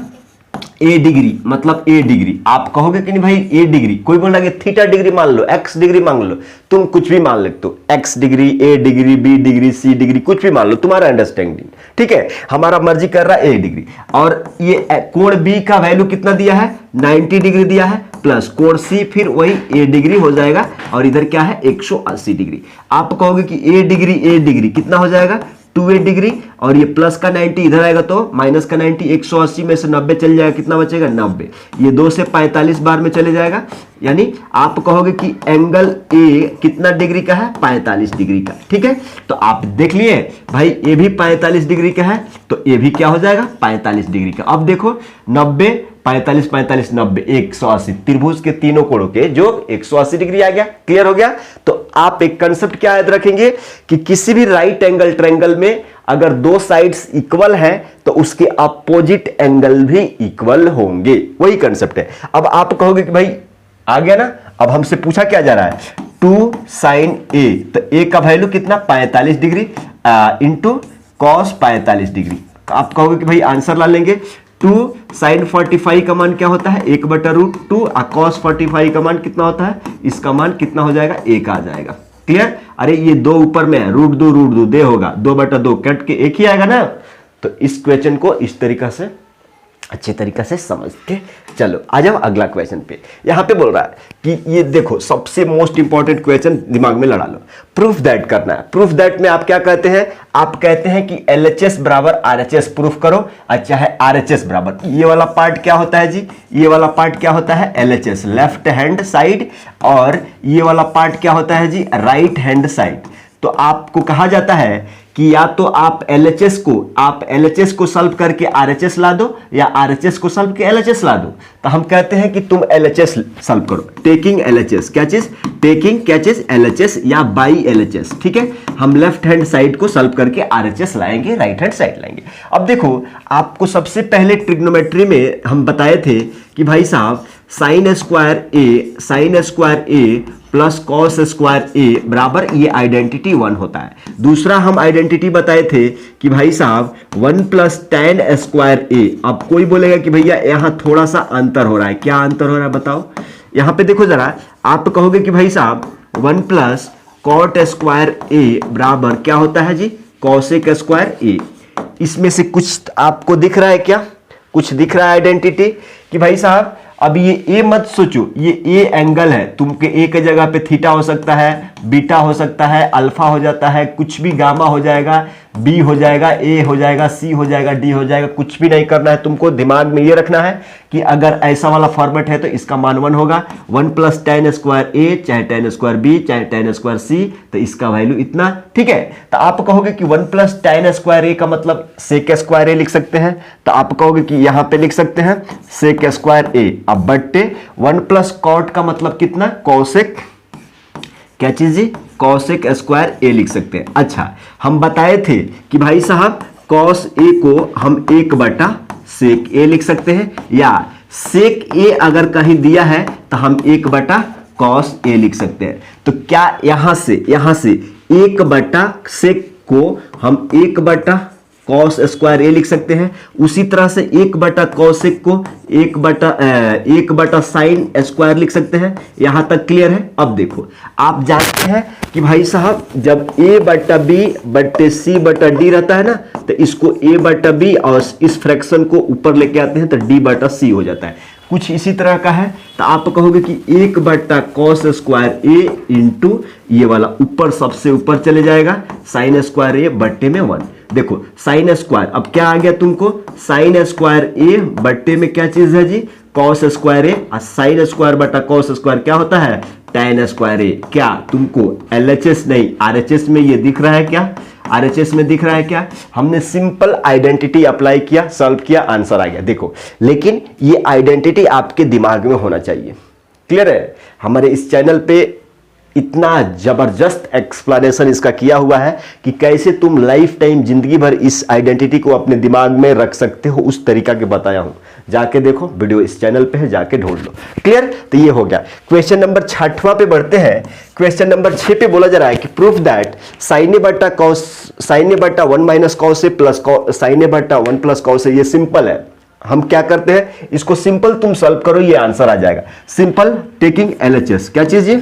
ए डिग्री, मतलब ए डिग्री। आप कहोगे कि नहीं भाई ए डिग्री, कोई बोल रहा है थीटा डिग्री मान लो, एक्स डिग्री मान लो, तुम कुछ भी मान लेते हो, एक्स डिग्री, ए डिग्री, बी डिग्री, सी डिग्री, कुछ भी मान लो, तुम्हारा अंडरस्टैंडिंग। ठीक है, हमारा मर्जी कर रहा है ए डिग्री, और ये कोण बी का वैल्यू कितना दिया है, 90 डिग्री दिया है, प्लस कोण सी फिर वही ए डिग्री हो जाएगा, और इधर क्या है 180 डिग्री। आप कहोगे कि ए डिग्री कितना हो जाएगा, 2a डिग्री, और ये प्लस का 90 इधर आएगा तो माइनस का 90, 180 में से 90 चल जाएगा, कितना बचेगा 90। ये 2 से 45 बार में चले जाएगा, यानी आप कहोगे कि एंगल ए कितना डिग्री का है, 45 डिग्री का। ठीक है, तो आप देख लिए भाई ए भी 45 डिग्री का है, तो ए भी क्या हो जाएगा 45 डिग्री का। अब देखो 90 45 45 90 180, त्रिभुज के तीनों कोणों के जो 180 डिग्री आ गया। क्लियर हो गया। तो आप एक कंसेप्ट क्या याद रखेंगे कि किसी भी राइट एंगल ट्रायंगल में अगर दो साइड्स इक्वल है तो उसके अपोजिट एंगल भी इक्वल होंगे, वही कंसेप्ट है। अब आप कहोगे कि भाई आ गया ना, अब हमसे पूछा क्या जा रहा है 2 sin a, तो a का वैल्यू कितना 45 डिग्री इंटू कॉस 45 डिग्री। आप कहोगे कि भाई आंसर ला लेंगे 2 sin 45 का मान क्या होता है 1/√2 और cos 45 का मान कितना होता है, इसका मान कितना हो जाएगा 1 आ जाएगा। क्लियर। अरे ये 2 ऊपर में है, √2 दे होगा 2/2 कट के 1 ही आएगा ना। तो इस क्वेश्चन को इस तरीका से अच्छे तरीका से समझ के चलो आ जाओ अगला क्वेश्चन पे। यहां पे बोल रहा है कि ये देखो सबसे मोस्ट इंपॉर्टेंट क्वेश्चन दिमाग में लड़ा लो, प्रूफ दैट करना है। प्रूफ दैट में आप क्या कहते हैं, आप कहते हैं कि LHS बराबर RHS प्रूफ करो। अच्छा है RHS बराबर, ये वाला पार्ट क्या होता है जी, ये वाला पार्ट क्या होता है LHS लेफ्ट हैंड साइड, और ये वाला पार्ट क्या होता है जी राइट हैंड साइड। तो आपको कहा जाता है कि या तो आप LHS को सॉल्व करके RHS ला दो, या RHS को सॉल्व करके LHS ला दो। तो हम कहते हैं कि तुम LHS सॉल्व करो, टेकिंग LHS, क्या चीज टेकिंग क्या चीज LHS या बाई LHS। ठीक है, हम लेफ्ट हैंड साइड को सॉल्व करके RHS लाएंगे, राइट हैंड साइड लाएंगे। अब देखो आपको सबसे पहले ट्रिग्नोमेट्री में हम बताए थे कि भाई साहब sign square A plus cos square A बराबर ये आइडेंटिटी 1 होता है। दूसरा हम आइडेंटिटी बताए थे कि भाई साहब 1 प्लस tan स्क्वायर ए। अब कोई बोलेगा कि भैया यहां थोड़ा सा अंतर हो रहा है, क्या अंतर हो रहा है बताओ। यहां पे देखो जरा, आप कहोगे कि भाई साहब 1 प्लस कॉट स्क्वायर ए बराबर क्या होता है जी कॉसेक स्क्वायर ए। इसमें से कुछ आपको दिख रहा है क्या, कुछ दिख रहा है आइडेंटिटी कि भाई साहब अब ये ए मत सोचो, ये ए एंगल है, तुमके ए के जगह पे थीटा हो सकता है, बीटा हो सकता है, अल्फा हो जाता है, कुछ भी गामा हो जाएगा, बी हो जाएगा, ए हो जाएगा, सी हो जाएगा, डी हो जाएगा, कुछ भी नहीं करना है तुमको। दिमाग में ये रखना है कि अगर ऐसा वाला फॉर्मेट है तो इसका मान 1 होगा। 1 प्लस tan स्क्वायर ए चाहे tan स्क्वायर बी चाहे tan स्क्वायर सी, तो इसका वैल्यू इतना। ठीक है, तो आप कहोगे कि 1 प्लस tan स्क्वायर ए का मतलब सेक स्क्वायर ए लिख सकते हैं, तो आप कहोगे कि यहां पे लिख सकते हैं सेक स्क्वायर ए। अब बट्टे 1 प्लस कॉट का मतलब कितना कॉसेक, क्या चीज जी कॉसेक स्क्वायर ए लिख सकते हैं। अच्छा, हम बताए थे कि भाई साहब कॉस ए को हम 1/सेक ए लिख सकते हैं, या सेक ए अगर कहीं दिया है तो हम 1/कॉस ए लिख सकते हैं। तो क्या यहां से 1/सेक को हम 1/कॉस स्क्वायर ए लिख सकते हैं। उसी तरह से 1/कॉसेक को 1/साइन स्क्वायर लिख सकते हैं। यहां तक क्लियर है। अब देखो आप जानते हैं कि भाई साहब जब a/b/c/d रहता है ना, तो इसको a/b और इस फ्रैक्शन को ऊपर लेके आते हैं तो d/c हो जाता है। कुछ इसी तरह का है, तो आप कहोगे कि 1/कॉस स्क्वायर ए इंटू ये वाला ऊपर सबसे ऊपर चले जाएगा साइन स्क्वायर ए बट्टे में 1। देखो साइन स्क्वायर, अब क्या आ गया तुमको साइन स्क्वायर ए बट्टे में क्या चीज है जी कॉस स्क्वायर ए, और साइन स्क्वायर बटा कॉस स्क्वायर क्या होता है tan स्क्वायर ए। क्या तुमको LHS नहीं RHS में ये दिख रहा है क्या, RHS में दिख रहा है क्या। हमने सिंपल आइडेंटिटी अप्लाई किया, सॉल्व किया, आंसर आ गया। देखो लेकिन ये आइडेंटिटी आपके दिमाग में होना चाहिए। क्लियर है। हमारे इस चैनल पे इतना जबरदस्त एक्सप्लेनेशन इसका किया हुआ है कि कैसे तुम लाइफ टाइम जिंदगी भर इस आइडेंटिटी को अपने दिमाग में रख सकते हो, उस तरीका के बताया हूं। जाके देखो, वीडियो इस चैनल पे है, जाके ढूंढ लो। क्लियर। तो ये हो गया। क्वेश्चन नंबर 6वां पे बढ़ते हैं। क्वेश्चन नंबर 6 पे बोला जा रहा है कि प्रूफ दैट साइन ए बटा 1 minus cos A plus sign ए बटा 1 प्लस कॉस ए। ये सिंपल है। हम क्या करते हैं, इसको सिंपल तुम सॉल्व करो, ये आंसर आ जाएगा। सिंपल टेकिंग LHS, क्या चीज ये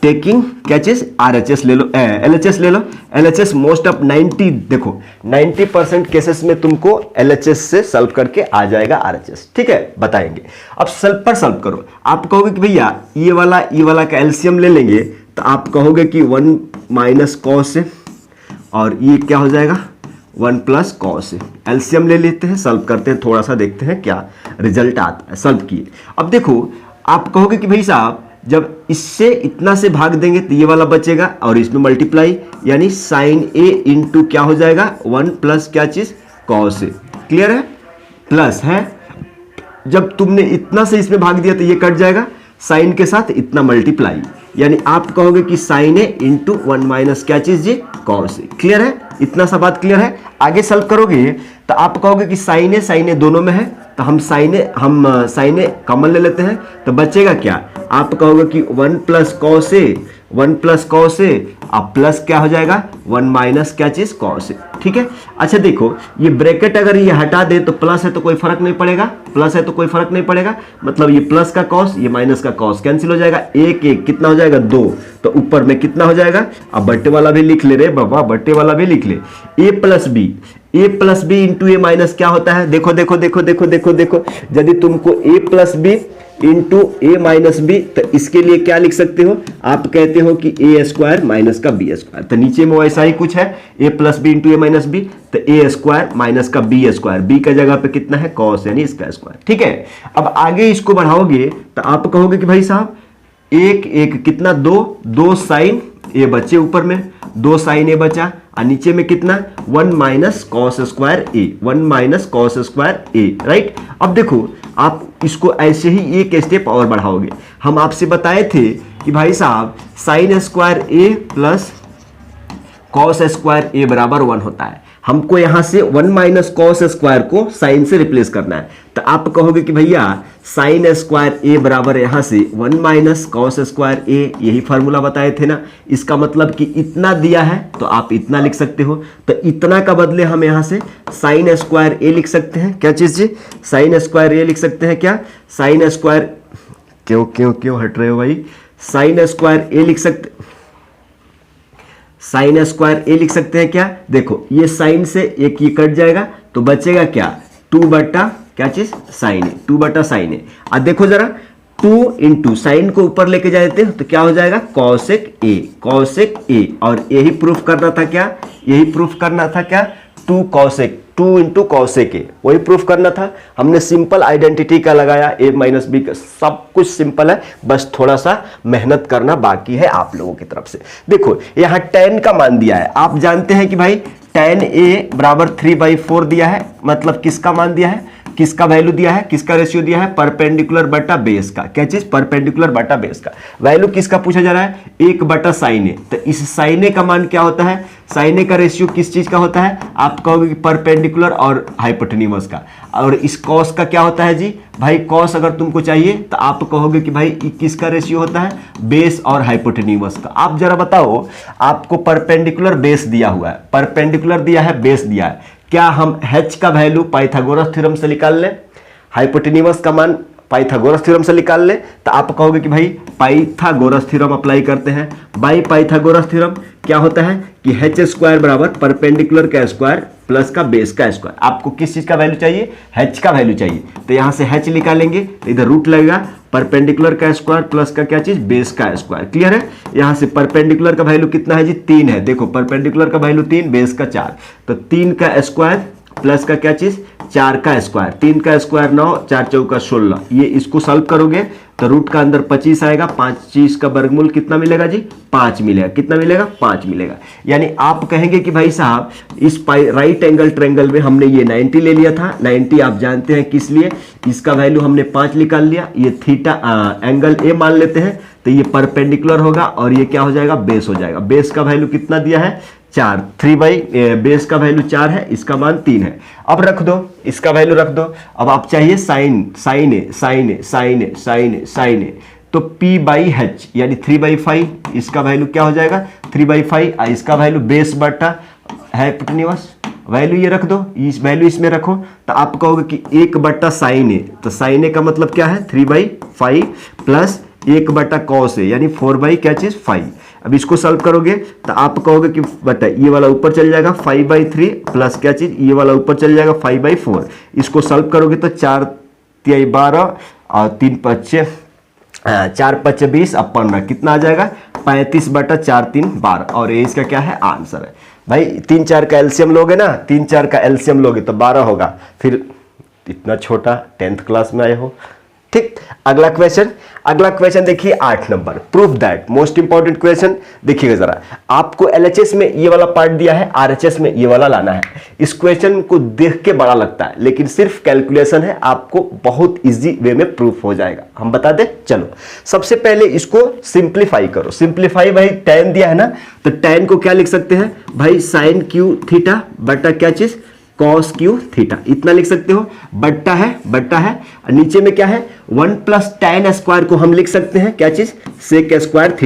टेकिंग क्या चीज RHS ले लो, LHS ले लो। LHS मोस्ट ऑफ 90% केसेस में तुमको LHS से सॉल्व करके आ जाएगा RHS। ठीक है, बताएंगे। अब सॉल्व करो। आप कहोगे कि भैया ये वाला का एलसीएम ले लेंगे, तो आप कहोगे कि 1 माइनस कॉस ए, और ये क्या हो जाएगा 1 प्लस कॉस ए। एलसीएम ले लेते हैं, सॉल्व करते हैं, थोड़ा सा देखते हैं क्या रिजल्ट आता है। सॉल्व किए। अब देखो आप कहोगे कि भाई साहब जब इससे इतना से भाग देंगे तो ये वाला बचेगा और इसमें मल्टीप्लाई, यानी साइन ए इंटू क्या हो जाएगा 1 प्लस क्या चीज कॉस ए। क्लियर है? प्लस है, जब तुमने इतना से इसमें भाग दिया तो ये कट जाएगा, साइन के साथ इतना मल्टीप्लाई, यानी आप कहोगे कि साइन ए इंटू 1 माइनस क्या चीज जी कॉस ए। क्लियर है? इतना सा बात क्लियर है? आगे सॉल्व करोगे तो आप कहोगे कि साइन ए दोनों में है, तो हम साइन ए कॉमन ले लेते हैं, तो बचेगा क्या, आप कहोगे कि 1 plus cos A, 1 plus cos A, अब प्लस क्या हो जाएगा 1 माइनस क्या चीज कॉस ए। ठीक है? अच्छा देखो ये ब्रैकेट अगर ये हटा दे तो प्लस है तो कोई फर्क नहीं पड़ेगा, प्लस है तो कोई फर्क नहीं पड़ेगा, मतलब ये प्लस का कॉस ये माइनस का कॉस कैंसिल हो जाएगा, एक एक कितना हो जाएगा 2, तो ऊपर में कितना हो जाएगा, अब बट्टे वाला भी लिख ले रे बाबा, बट्टे वाला भी लिख ले, ए प्लस बी इंटू ए माइनस क्या होता है, देखो देखो देखो देखो देखो देखो, यदि तुमको ए प्लस बी इंटू ए माइनस बी, तो इसके लिए क्या लिख सकते हो, आप कहते हो कि ए स्क्वायर माइनस का बी स्क्वायर, तो नीचे में वैसा ही कुछ है, ए प्लस बी इंटू ए माइनस बी, तो ए स्क्वायर माइनस का बी स्क्वायर, बी का जगह पे कितना है कॉस यानी इसका स्क्वायर। ठीक है? अब आगे इसको बढ़ाओगे तो आप कहोगे कि भाई साहब एक एक कितना 2 साइन ए बचे, ऊपर में 2 साइन ए बचा और नीचे में कितना 1 माइनस कॉस स्क्वायर ए, 1 माइनस कॉस स्क्वायर ए। राइट? अब देखो आप इसको ऐसे ही एक स्टेप और बढ़ाओगे, हम आपसे बताए थे कि भाई साहब sign square A plus cos square A बराबर 1 होता है, हमको यहां से 1 माइनस कॉस स्क्वायर को साइन से रिप्लेस करना है, तो आप कहोगे कि भैया साइन स्क्वायर ए बराबर यहां से 1 माइनस कॉस स्क्वायर ए, यही फार्मूला बताए थे ना, इसका मतलब कि इतना दिया है तो आप इतना लिख सकते हो, तो इतना का बदले हम यहां से साइन स्क्वायर ए लिख सकते हैं, क्या चीज जी साइन स्क्वायर ए लिख सकते हैं, क्या साइन स्क्वायर, क्यों क्यों क्यों हट रहे हो भाई, साइन स्क्वायर ए लिख सकते, साइन स्क्वायर ए लिख सकते हैं क्या, देखो ये साइन से एक ये कट जाएगा तो बचेगा क्या 2 बटा क्या चीज साइन ए, 2 बटा साइन ए। अब देखो जरा 2 इंटू साइन को ऊपर लेके जाते हैं तो क्या हो जाएगा कॉसेक ए, और यही प्रूफ करना था क्या, यही प्रूफ करना था क्या 2 इंटू कॉसेक ए, वही प्रूफ करना था। हमने सिंपल आइडेंटिटी का लगाया, ए माइनस बी का, सब कुछ सिंपल है, बस थोड़ा सा मेहनत करना बाकी है आप लोगों की तरफ से। देखो यहाँ tan का मान दिया है, आप जानते हैं कि भाई tan a बराबर 3/4 दिया है, मतलब किसका मान दिया है, किसका वैल्यू दिया है, किसका रेशियो दिया है, परपेंडिकुलर बटा बेस का, क्या चीज परपेंडिकुलर बटा बेस का। वैल्यू किसका पूछा जा रहा है 1 बटा साइन ए, तो इस साइन ए का मान क्या होता है, साइन ए का रेशियो किस चीज का होता है, आप कहोगे कि परपेंडिकुलर और हाइपोटेन्यूज का, और इस कॉस का क्या होता है जी भाई, कॉस अगर तुमको चाहिए तो आप कहोगे कि भाई किसका रेशियो होता है बेस और हाइपोटेन्यूज का। आप जरा बताओ, आपको परपेंडिकुलर बेस दिया हुआ है, परपेंडिकुलर दिया है, बेस दिया है, क्या हम h का वैल्यू पाइथागोरस थ्योरम से निकाल लें, हाइपोटेन्यूज का मान पाइथागोरस थ्योरम से निकाल ले, तो आप कहोगे कि भाई पाइथागोरस थ्योरम अप्लाई करते हैं। बाई पाइथागोरस थ्योरम क्या होता है कि h स्क्वायर बराबर परपेंडिकुलर का स्क्वायर प्लस का बेस का स्क्वायर। आपको किस चीज का वैल्यू चाहिए, h का वैल्यू चाहिए, तो यहां से h निकालेंगे तो इधर रूट लगेगा, परपेंडिकुलर का स्क्वायर प्लस का क्या चीज बेस का स्क्वायर। क्लियर है? यहां से परपेंडिकुलर का वैल्यू कितना है जी 3 है, देखो परपेंडिकुलर का वैल्यू 3, बेस का 4, तो 3 का स्क्वायर प्लस का क्या चीज 4 का स्क्वायर, 3 का स्क्वायर 9, 4 चौका 16, ये इसको सॉल्व करोगे तो रूट का अंदर 25 आएगा, 25 का वर्गमूल कितना मिलेगा जी 5 मिलेगा, कितना मिलेगा 5 मिलेगा। यानी आप कहेंगे कि भाई साहब इस राइट एंगल ट्रायंगल में हमने ये 90 ले लिया था, 90 आप जानते हैं किस लिए, इसका वैल्यू हमने 5 निकाल लिया, ये थीटा एंगल ए मान लेते हैं, तो ये परपेंडिकुलर होगा और ये क्या हो जाएगा बेस हो जाएगा। बेस का वैल्यू कितना दिया है 4, 3 बाई बेस का वैल्यू 4 है, इसका मान 3 है। अब रख दो, इसका वैल्यू रख दो। अब आप चाहिए साइन ए, तो p बाई h यानी 3/5, इसका वैल्यू क्या हो जाएगा 3/5, इसका वैल्यू बेस बटा हाइपोटेन्यूज, वैल्यू ये रख दो, इस वैल्यू इसमें रखो, तो आप कहोगे कि 1 बटा साइन ए, तो साइन ए का मतलब क्या है 3/5 प्लस 1 बटा कॉस ए यानी 4 क्या चीज 5। अब इसको सॉल्व करोगे तो आप कहोगे कि बटा ये वाला ऊपर चल जाएगा 5/3 प्लस क्या चीज ये वाला ऊपर चल जाएगा 5/4। इसको सॉल्व करोगे तो 4 तिहाई 12 और 3 पच्चे 4 पच्चे 20 अब 15 कितना आ जाएगा 35 बटा 4 3 12, और ये इसका क्या है आंसर है। भाई 3 4 का एलसीएम लोगे ना, 3 4 का एलसीएम लोगे तो 12 होगा। फिर इतना छोटा 10th क्लास में आए हो। ठीक, अगला क्वेश्चन देखिए 8 number, proof that, most important question. देखिएगा जरा, आपको एलएचएस में ये वाला पार्ट दिया है, आरएचएस में ये वाला लाना है। इस क्वेश्चन को देख के बड़ा लगता है, लेकिन सिर्फ कैलकुलेशन है, आपको बहुत इजी वे में प्रूफ हो जाएगा। हम बता दें, चलो सबसे पहले इसको सिंप्लीफाई करो। सिंप्लीफाई भाई tan दिया है ना, तो tan को क्या लिख सकते हैं भाई, साइन क्यू थीटा बटा क्या चीज, कॉस क्यू थीटा, इतना लिख सकते हो। बट्टा है नीचे में क्या है, 1 प्लस tan स्क्वायर को हम लिख सकते हैं क्या चीज, सेक स्क्वायर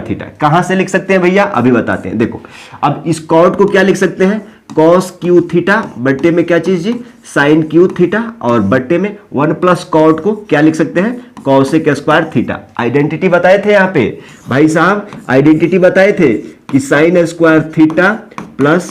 थीटा। कहां से लिख सकते हैं भैया, अभी बताते हैं। देखो अब इस कॉट को क्या लिख सकते हैं, कॉस क्यू थीटा बट्टे में क्या चीज जी, साइन क्यू थीटा, और बट्टे में 1 प्लस कॉट को क्या लिख सकते हैं, कॉसेक स्क्वायर थीटा। आइडेंटिटी बताए थे यहाँ पे भाई साहब, आइडेंटिटी बताए थे कि sign square theta plus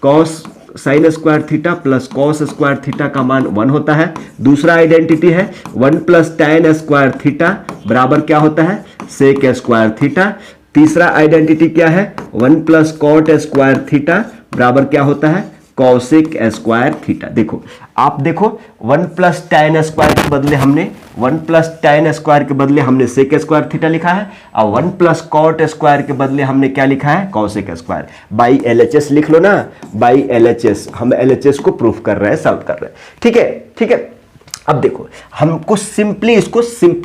cos, sign square theta plus cos square theta का मान 1 होता है। दूसरा आइडेंटिटी है 1 प्लस tan स्क्वायर थीटा बराबर क्या होता है, सेक स्क्वायर थीटा। तीसरा आइडेंटिटी क्या है, 1 प्लस कॉट स्क्वायर थीटा बराबर क्या होता है, कॉसेक स्क्वायर थीटा। देखो आप देखो, 1 प्लस tan स्क्वायर के बदले हमने 1 प्लस tan स्क्वायर के बदले हमने सेक स्क्वायर थीटा लिखा है, और 1 प्लस कॉट स्क्वायर के बदले हमने क्या लिखा है, कॉसेक स्क्वायर। बाई एलएचएस लिख लो ना, बाई एलएचएस, हम एलएचएस को प्रूफ कर रहे हैं, सॉल्व कर रहे हैं। ठीक है। अब देखो हमको सिंपली इसको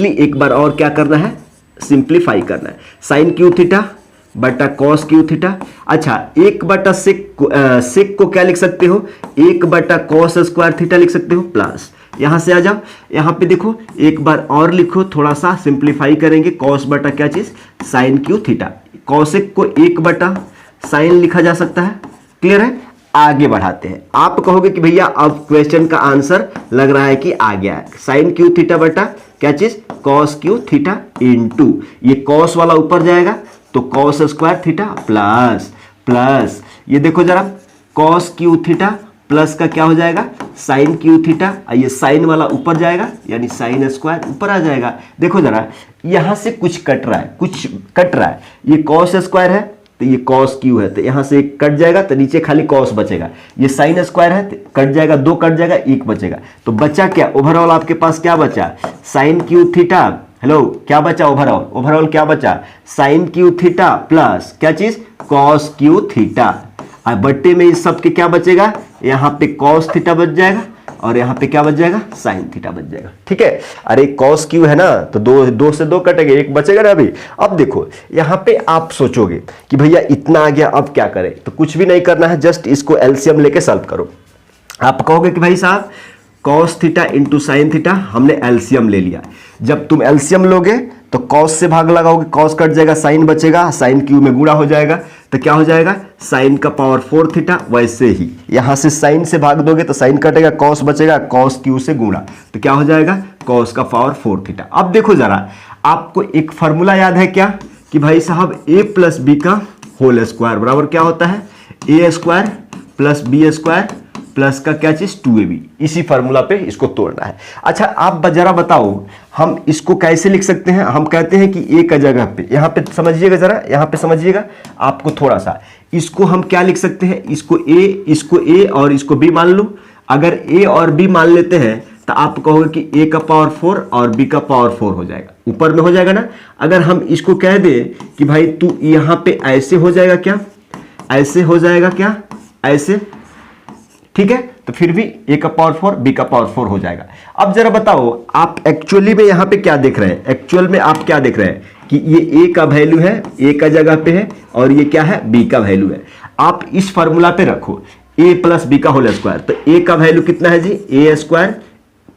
एक बार और क्या करना है, सिंप्लीफाई करना है। साइन क्यू थीटा बटा कॉस क्यू थीटा। अच्छा, 1 बटा सेक को क्या लिख सकते हो, 1 बटा कॉस स्क्वायर थीटा लिख सकते हो, प्लस यहां से आ जाओ, यहां पे देखो एक बार और लिखो, थोड़ा सा सिंप्लीफाई करेंगे, कॉस बटा क्या चीज, साइन क्यू थीटा। कॉसेक को 1 बटा साइन लिखा जा सकता है। क्लियर है, आगे बढ़ाते हैं। आप कहोगे कि भैया अब क्वेश्चन का आंसर लग रहा है कि आ गया है, साइन क्यू थीटा बटा क्या चीज, कॉस क्यू थीटा इनटू, ये कॉस वाला ऊपर जाएगा तो कॉस स्क्वायर थीटा प्लस ये देखो जरा, कॉस क्यू थीटा प्लस का क्या हो जाएगा, साइन क्यू थीटा, ये साइन वाला ऊपर जाएगा यानी साइन स्क्वायर ऊपर आ जाएगा। देखो जरा, यहां से कुछ कट रहा है, ये कॉस स्क्वायर है तो ये कॉस क्यू है, तो यहां से एक कट जाएगा तो नीचे खाली कॉस बचेगा। ये साइन स्क्वायर है तो कट जाएगा, 2 कट जाएगा, 1 बचेगा। तो बचा क्या, ओवरऑल आपके पास क्या बचा, साइन क्यू थीटा, हेलो क्या बचा, ओवरऑल क्या बचा, साइन क्यू थीटा प्लस क्या चीज, कॉस क्यू थीटा। और बट्टे में इस सब के क्या बचेगा, यहाँ पे कॉस थीटा बच जाएगा और यहाँ पे क्या बच जाएगा, साइन थीटा बच जाएगा। ठीक है, अरे कॉस क्यू है ना, तो 2 से 2 कटेंगे, 1 बचेगा ना अभी। अब देखो यहाँ पे आप सोचोगे कि भैया इतना आ गया, अब क्या करें, तो कुछ भी नहीं करना है, जस्ट इसको एलसीएम लेके सॉल्व करो। आप कहोगे कि भाई साहब cos theta into sine theta, हमने एलसीएम ले लिया। जब तुम एलसीएम लोगे तो कॉस से भाग लगाओगे, कॉस कट जाएगा, साइन बचेगा, साइन क्यू में गुणा हो जाएगा, तो क्या हो जाएगा, साइन का पावर 4 थीटा। वैसे ही यहां से साइन से भाग दोगे तो साइन कटेगा, कॉस बचेगा, कॉस क्यू से गुणा, तो क्या हो जाएगा, कॉस का पावर 4 थीटा। अब देखो जरा, आपको एक फॉर्मूला याद है क्या, कि भाई साहब a प्लस बी का होल स्क्वायर बराबर क्या होता है, A square plus B square plus का क्या चीज 2ab। इसी फार्मूला पे इसको तोड़ना है। अच्छा आप जरा बताओ, हम इसको कैसे लिख सकते हैं। हम कहते हैं कि a का जगह पे, यहाँ पे समझिएगा जरा, यहाँ पे समझिएगा आपको थोड़ा सा, इसको हम क्या लिख सकते हैं, इसको a और इसको b मान लो। अगर a और b मान लेते हैं तो आप कहोगे कि a का पावर 4 और b का पावर 4 हो जाएगा, ऊपर में हो जाएगा ना। अगर हम इसको कह दें कि भाई तू यहाँ पे ऐसे हो जाएगा क्या, ऐसे हो जाएगा क्या, ऐसे, ठीक है, तो फिर भी a का पावर 4 b का पावर 4 हो जाएगा। अब जरा बताओ आप एक्चुअली में यहाँ पे क्या देख रहे हैं, एक्चुअल में आप क्या देख रहे हैं कि ये a का वैल्यू है, a का जगह पे है, और ये क्या है, b का वैल्यू है। आप इस फार्मूला पे रखो a प्लस b का होल स्क्वायर, तो a का वैल्यू कितना है जी, a square,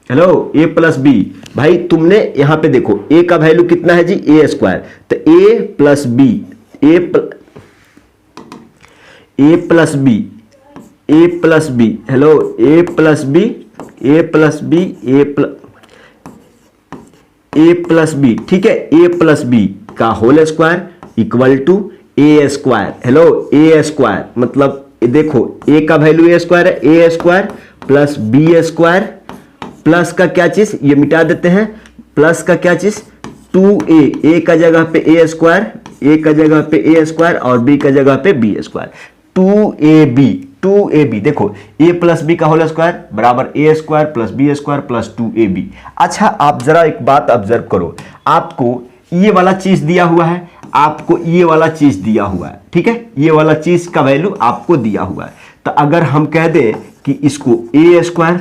hello a plus b। भाई तुमने यहाँ पे देखो a का वैल्यू कितना है जी, a स्क्वायर, तो a plus b, a plus b, hello a plus b, ठीक है, a प्लस बी का whole square equal to a square, hello a square, मतलब देखो a का वैल्यू a स्क्वायर है, a square plus b square plus का क्या चीज, ये मिटा देते हैं, प्लस का क्या चीज 2a, a का जगह पे a स्क्वायर, a का जगह पे a स्क्वायर और b का जगह पे b स्क्वायर, 2ab देखो a प्लस बी का होल स्क्वायर बराबर A square plus B square plus 2ab। अच्छा आप जरा एक बात ऑब्जर्व करो, आपको ये वाला चीज दिया हुआ है, आपको ये वाला चीज दिया हुआ है, ठीक है, ये वाला चीज का वैल्यू आपको दिया हुआ है। तो अगर हम कह दें कि इसको ए स्क्वायर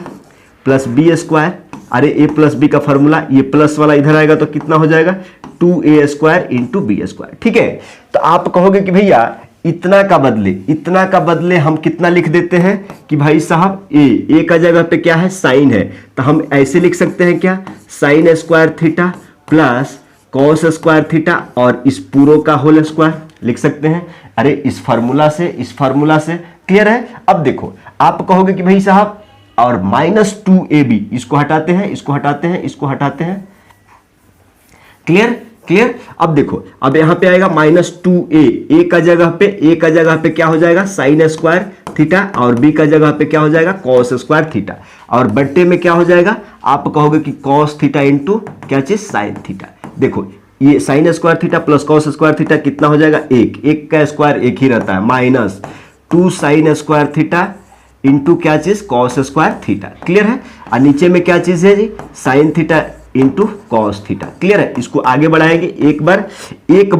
प्लस बी स्क्वायर, अरे ए प्लस बी का फॉर्मूला ये प्लस वाला इधर आएगा तो कितना हो जाएगा 2a square into B square, ठीक है। तो आप कहोगे कि भैया इतना का बदले हम कितना लिख देते हैं कि भाई साहब ए का जगह पे क्या है साइन है, तो हम ऐसे लिख सकते हैं क्या, sign square theta plus cos square theta और इस पूरो का होल स्क्वायर लिख सकते हैं। अरे इस फार्मूला से क्लियर है। अब देखो आप कहोगे कि भाई साहब और -2ab इसको हटाते हैं, क्लियर। अब देखो अब यहां पे आएगा -2a, ए का जगह पे क्या हो जाएगा साइन स्क्वायर थीटा और बी का जगह पे क्या हो जाएगा कॉस स्क्वायर थीटा, और बट्टे में क्या हो जाएगा आप कहोगे कि कॉस थीटा इंटू क्या चीज साइन थीटा। देखो ये sign square theta plus cos square theta कितना हो जाएगा, एक का स्क्वायर एक ही रहता है, -2 साइन स्क्वायर थीटा इंटू क्या चीज कॉस स्क्वायर थीटा, क्लियर है। और नीचे में क्या चीज है जी sine theta into cos theta, clear है। इसको आगे बढ़ाएंगे एक बार, एक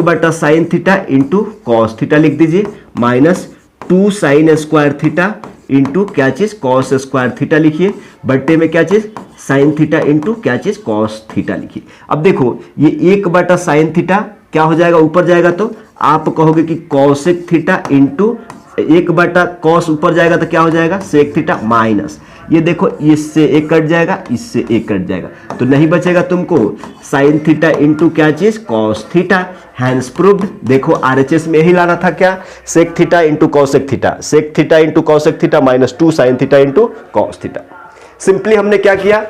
बटा sine theta into cos theta लिख दीजिए, -2 साइन स्क्वायर थीटा इंटू क्या चीज कॉस स्क्वायर थीटा लिखिए, बट्टे में क्या चीज साइन थीटा इंटू क्या चीज कॉस थीटा लिखिए। अब देखो ये 1 बटा साइन थीटा क्या हो जाएगा ऊपर जाएगा तो आप कहोगे कि कॉसेक थीटा इंटू 1 बटा कॉस ऊपर जाएगा तो क्या हो जाएगा सेक थीटा माइनस, ये देखो इससे एक कट जाएगा, इससे एक कट जाएगा तो नहीं बचेगा तुमको साइन थीटा इंटू क्या चीज कॉस थीटा, हैंस प्रूव्ड। देखो आरएचएस में यही लाना था क्या, sec theta into cosec theta, sec theta into cosec theta -2 sine theta into cos theta. Simply हमने क्या किया,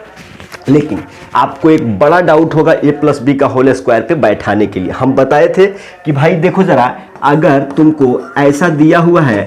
लेकिन आपको एक बड़ा डाउट होगा ए प्लस बी का होल स्क्वायर पे बैठाने के लिए हम बताए थे कि भाई देखो जरा अगर तुमको ऐसा दिया हुआ है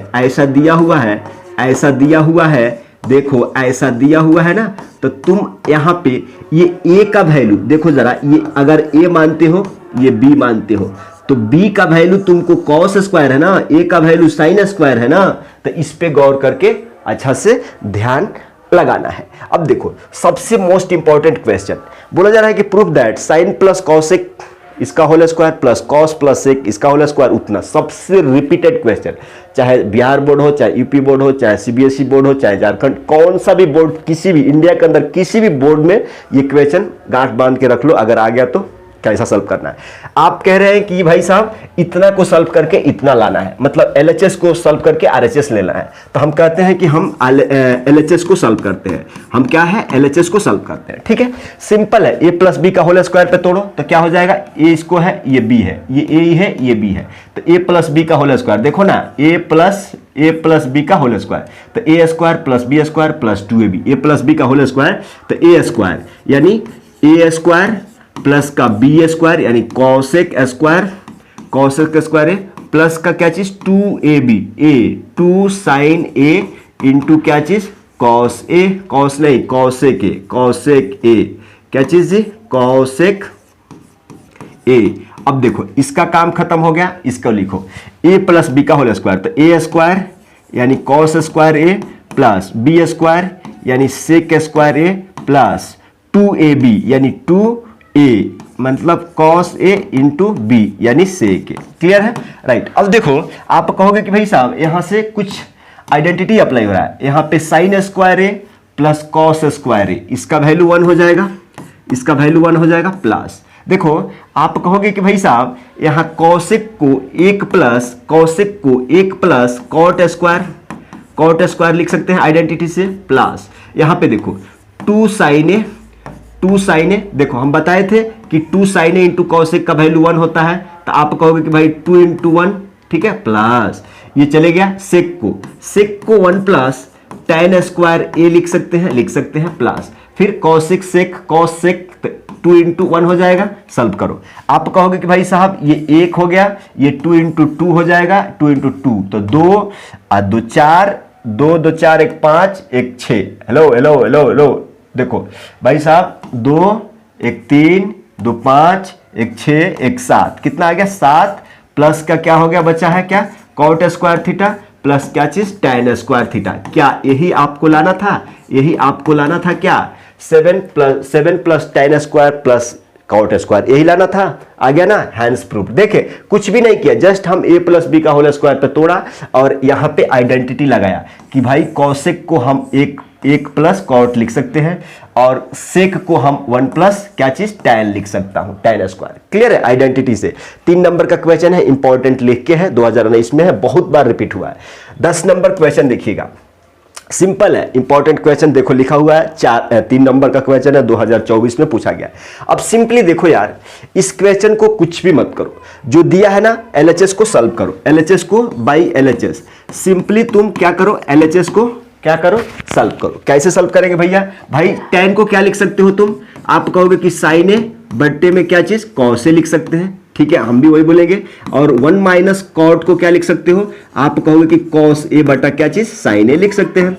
देखो ऐसा दिया हुआ है ना, तो तुम यहाँ पे ये ए का वैल्यू देखो जरा, ये अगर ए मानते हो ये बी मानते हो तो बी का वैल्यू तुमको कॉस स्क्वायर है ना, ए का वैल्यू साइन स्क्वायर है ना, तो इस पे गौर करके अच्छा से ध्यान लगाना है। अब देखो सबसे मोस्ट इंपॉर्टेंट क्वेश्चन बोला जा रहा है कि proof that sine plus cosec इसका whole square plus cos plus sec इसका होल स्क्वायर उतना, सबसे रिपीटेड क्वेश्चन, चाहे बिहार बोर्ड हो, चाहे यूपी बोर्ड हो, चाहे सीबीएसई बोर्ड हो, चाहे झारखंड, कौन सा भी बोर्ड, किसी भी इंडिया के अंदर किसी भी बोर्ड में ये क्वेश्चन गांठ बांध के रख लो, अगर आ गया तो कैसा सॉल्व करना है। आप कह रहे हैं कि भाई साहब इतना को सॉल्व करके इतना लाना है, मतलब एलएचएस को सॉल्व करके आरएचएस लेना है, तो हम कहते हैं कि हम एलएचएस को सॉल्व करते हैं, हम क्या है एलएचएस को सॉल्व करते हैं, ठीक है। सिंपल है, ए प्लस बी का होल स्क्वायर पे तोड़ो तो क्या हो जाएगा, ए इसको है ये बी है, ये ए है ये बी है, तो ए प्लस बी का होल स्क्वायर देखो ना, ए प्लस बी का होल स्क्वायर तो A square plus B square plus 2ab, A plus B का होल स्क्वायर तो ए स्क्वायर यानी ए स्क्वायर प्लस का बी स्क्वायर यानी कॉसेक स्क्वायर है प्लस का क्या चीज 2ab, ए 2 साइन ए इंटू क्या चीज कॉस ए, कॉस नहीं कॉसेक ए क्या चीज जी कॉसेक ए। अब देखो इसका काम खत्म हो गया, इसको लिखो ए प्लस बी का होल स्क्वायर तो ए स्क्वायर यानी cos square A plus B square यानी sec square A plus 2ab यानी 2a मतलब cos a इंटू बी यानी सेक ए, क्लियर है राइट। अब देखो आप कहोगे कि भाई साहब यहां से कुछ आइडेंटिटी अप्लाई हो रहा है, यहां पे sign square A plus cos square ए इसका वैल्यू 1 हो जाएगा, प्लस देखो आप कहोगे कि भाई साहब यहां कॉसेक को 1 प्लस कॉट स्क्वायर लिख सकते हैं आइडेंटिटी से, प्लस यहां पे देखो 2 साइन ए देखो हम बताए थे कि 2 साइन ए इंटू कॉसेक का वैल्यू 1 होता है, तो आप कहोगे कि भाई 2 इंटू 1 ठीक है, प्लस ये चले गया सेक को 1 प्लस tan स्क्वायर ए लिख सकते हैं प्लस फिर कॉसेक सेक 2 इंटू 1 हो जाएगा, सॉल्व करो। आप कहोगे कि भाई साहब ये 1 हो गया, ये 2 इंटू 2 हो जाएगा, 2 इंटू 2 तो 2 और 2 4, 2 2 4 1 5 1 6, हेलो देखो भाई साहब 2 1 3 2 5 1 6 1 7 कितना आ गया 7 प्लस का क्या हो गया बचा है क्या कॉट स्क्वायर थीटा प्लस क्या चीज, tan स्क्वायर थीटा। क्या यही आपको लाना था, यही आपको लाना था क्या, 7 plus tan square plus cot square, यही लाना था। आ गया ना, हैंड्स प्रूफ। देखे कुछ भी नहीं किया, जस्ट हम a प्लस बी का होल स्क्वायर पे तोड़ा और यहाँ पे आइडेंटिटी लगाया कि भाई कॉसेक को हम एक प्लस कॉट लिख सकते हैं और सेक को हम 1 प्लस क्या चीज, tan लिख सकता हूं, tan स्क्वायर। क्लियर है आइडेंटिटी से। 3 नंबर का क्वेश्चन है, इंपॉर्टेंट लिख के है, 2019 में है, बहुत बार रिपीट हुआ है। 10 नंबर क्वेश्चन देखिएगा, सिंपल है, इंपॉर्टेंट क्वेश्चन देखो लिखा हुआ है, 3 नंबर का क्वेश्चन है, 2024 में पूछा गया। अब सिंपली देखो यार, इस क्वेश्चन को कुछ भी मत करो, जो दिया है ना LHS को सॉल्व करो, LHS को बाई LHS। सिंपली तुम क्या करो, LHS को क्या करो, सॉल्व करो। कैसे सॉल्व करेंगे भैया, भाई tan को क्या लिख सकते हो तुम, आप कहोगे कि sin A बट्टे में क्या चीज, cos A लिख सकते हैं, ठीक है, हम भी वही बोलेंगे। और 1 माइनस कॉट को क्या लिख सकते हो, आप कहोगे कि cos A बटा क्या चीज, sin A लिख सकते हैं।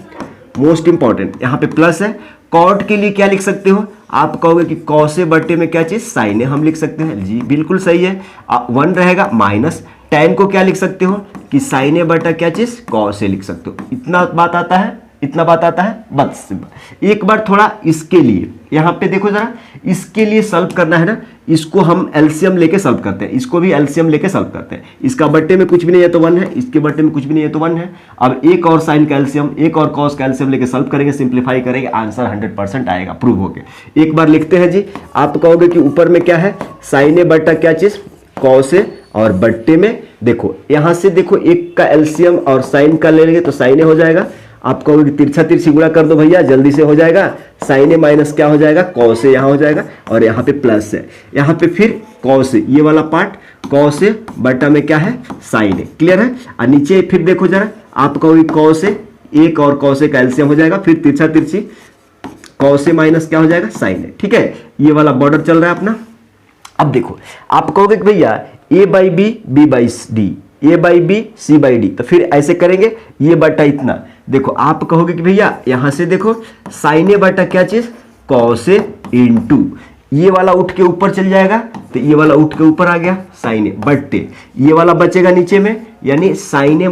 मोस्ट इंपॉर्टेंट यहाँ पे प्लस है, कॉट के लिए क्या लिख सकते हो, आप कहोगे कि cos A बटे में क्या चीज, sin A हम लिख सकते हैं। जी बिल्कुल सही है। 1 रहेगा माइनस tan को क्या लिख सकते हो कि sin A बटा क्या चीज, cos A लिख सकते हो। इतना बात आता है, इतना बात आता है, बस सिंपल। एक बार थोड़ा इसके लिए यहाँ पे देखो जरा, इसके लिए सॉल्व करना है ना, इसको हम एलसीएम लेके सॉल्व करते हैं, इसको भी एलसीएम लेके सॉल्व करते हैं। इसका बट्टे में कुछ भी नहीं है तो 1 है, इसके बट्टे में कुछ भी नहीं है तो 1 है। अब एक और साइन का एलसीएम, एक और कॉस का एलसीएम लेके सॉल्व करेंगे, सिंप्लीफाई करेंगे, आंसर 100% आएगा, प्रूव हो गया। एक बार लिखते हैं जी, आप कहोगे कि ऊपर में क्या है, साइन ए बटा क्या चीज, कॉस ए, और बट्टे में देखो यहां से देखो एक का एलसीएम और साइन का ले लेंगे तो साइन ए हो जाएगा। आप कहोगे तिरछा तिरछी गुणा कर दो भैया, जल्दी से हो जाएगा, साइन ए माइनस क्या हो जाएगा, कॉस ए यहाँ हो जाएगा, और यहाँ पे प्लस है, यहाँ पे फिर कॉस ए, ये वाला पार्ट कॉस ए बटा में क्या है, साइन ए। क्लियर है। और नीचे फिर देखो जरा, आप कहोगे कॉस ए, एक और कॉस ए का एलसीएम हो जाएगा, फिर तिरछा तिरछी कॉस ए माइनस क्या हो जाएगा, साइन ए। ठीक है, ये वाला बॉर्डर चल रहा है अपना। अब देखो आप कहोगे कि भैया A by B, B by D, A by B, C by D, तो फिर ऐसे करेंगे, ये बटा इतना। देखो आप कहोगे कि भैया यहां से देखो साइन ए बटा क्या चीज, कॉस ए इंटू, ये वाला उठ के ऊपर चल जाएगा तो ये वाला उठ के ऊपर आ गया साइन ए, बट्टे ये वाला बचेगा नीचे में, यानी साइन ए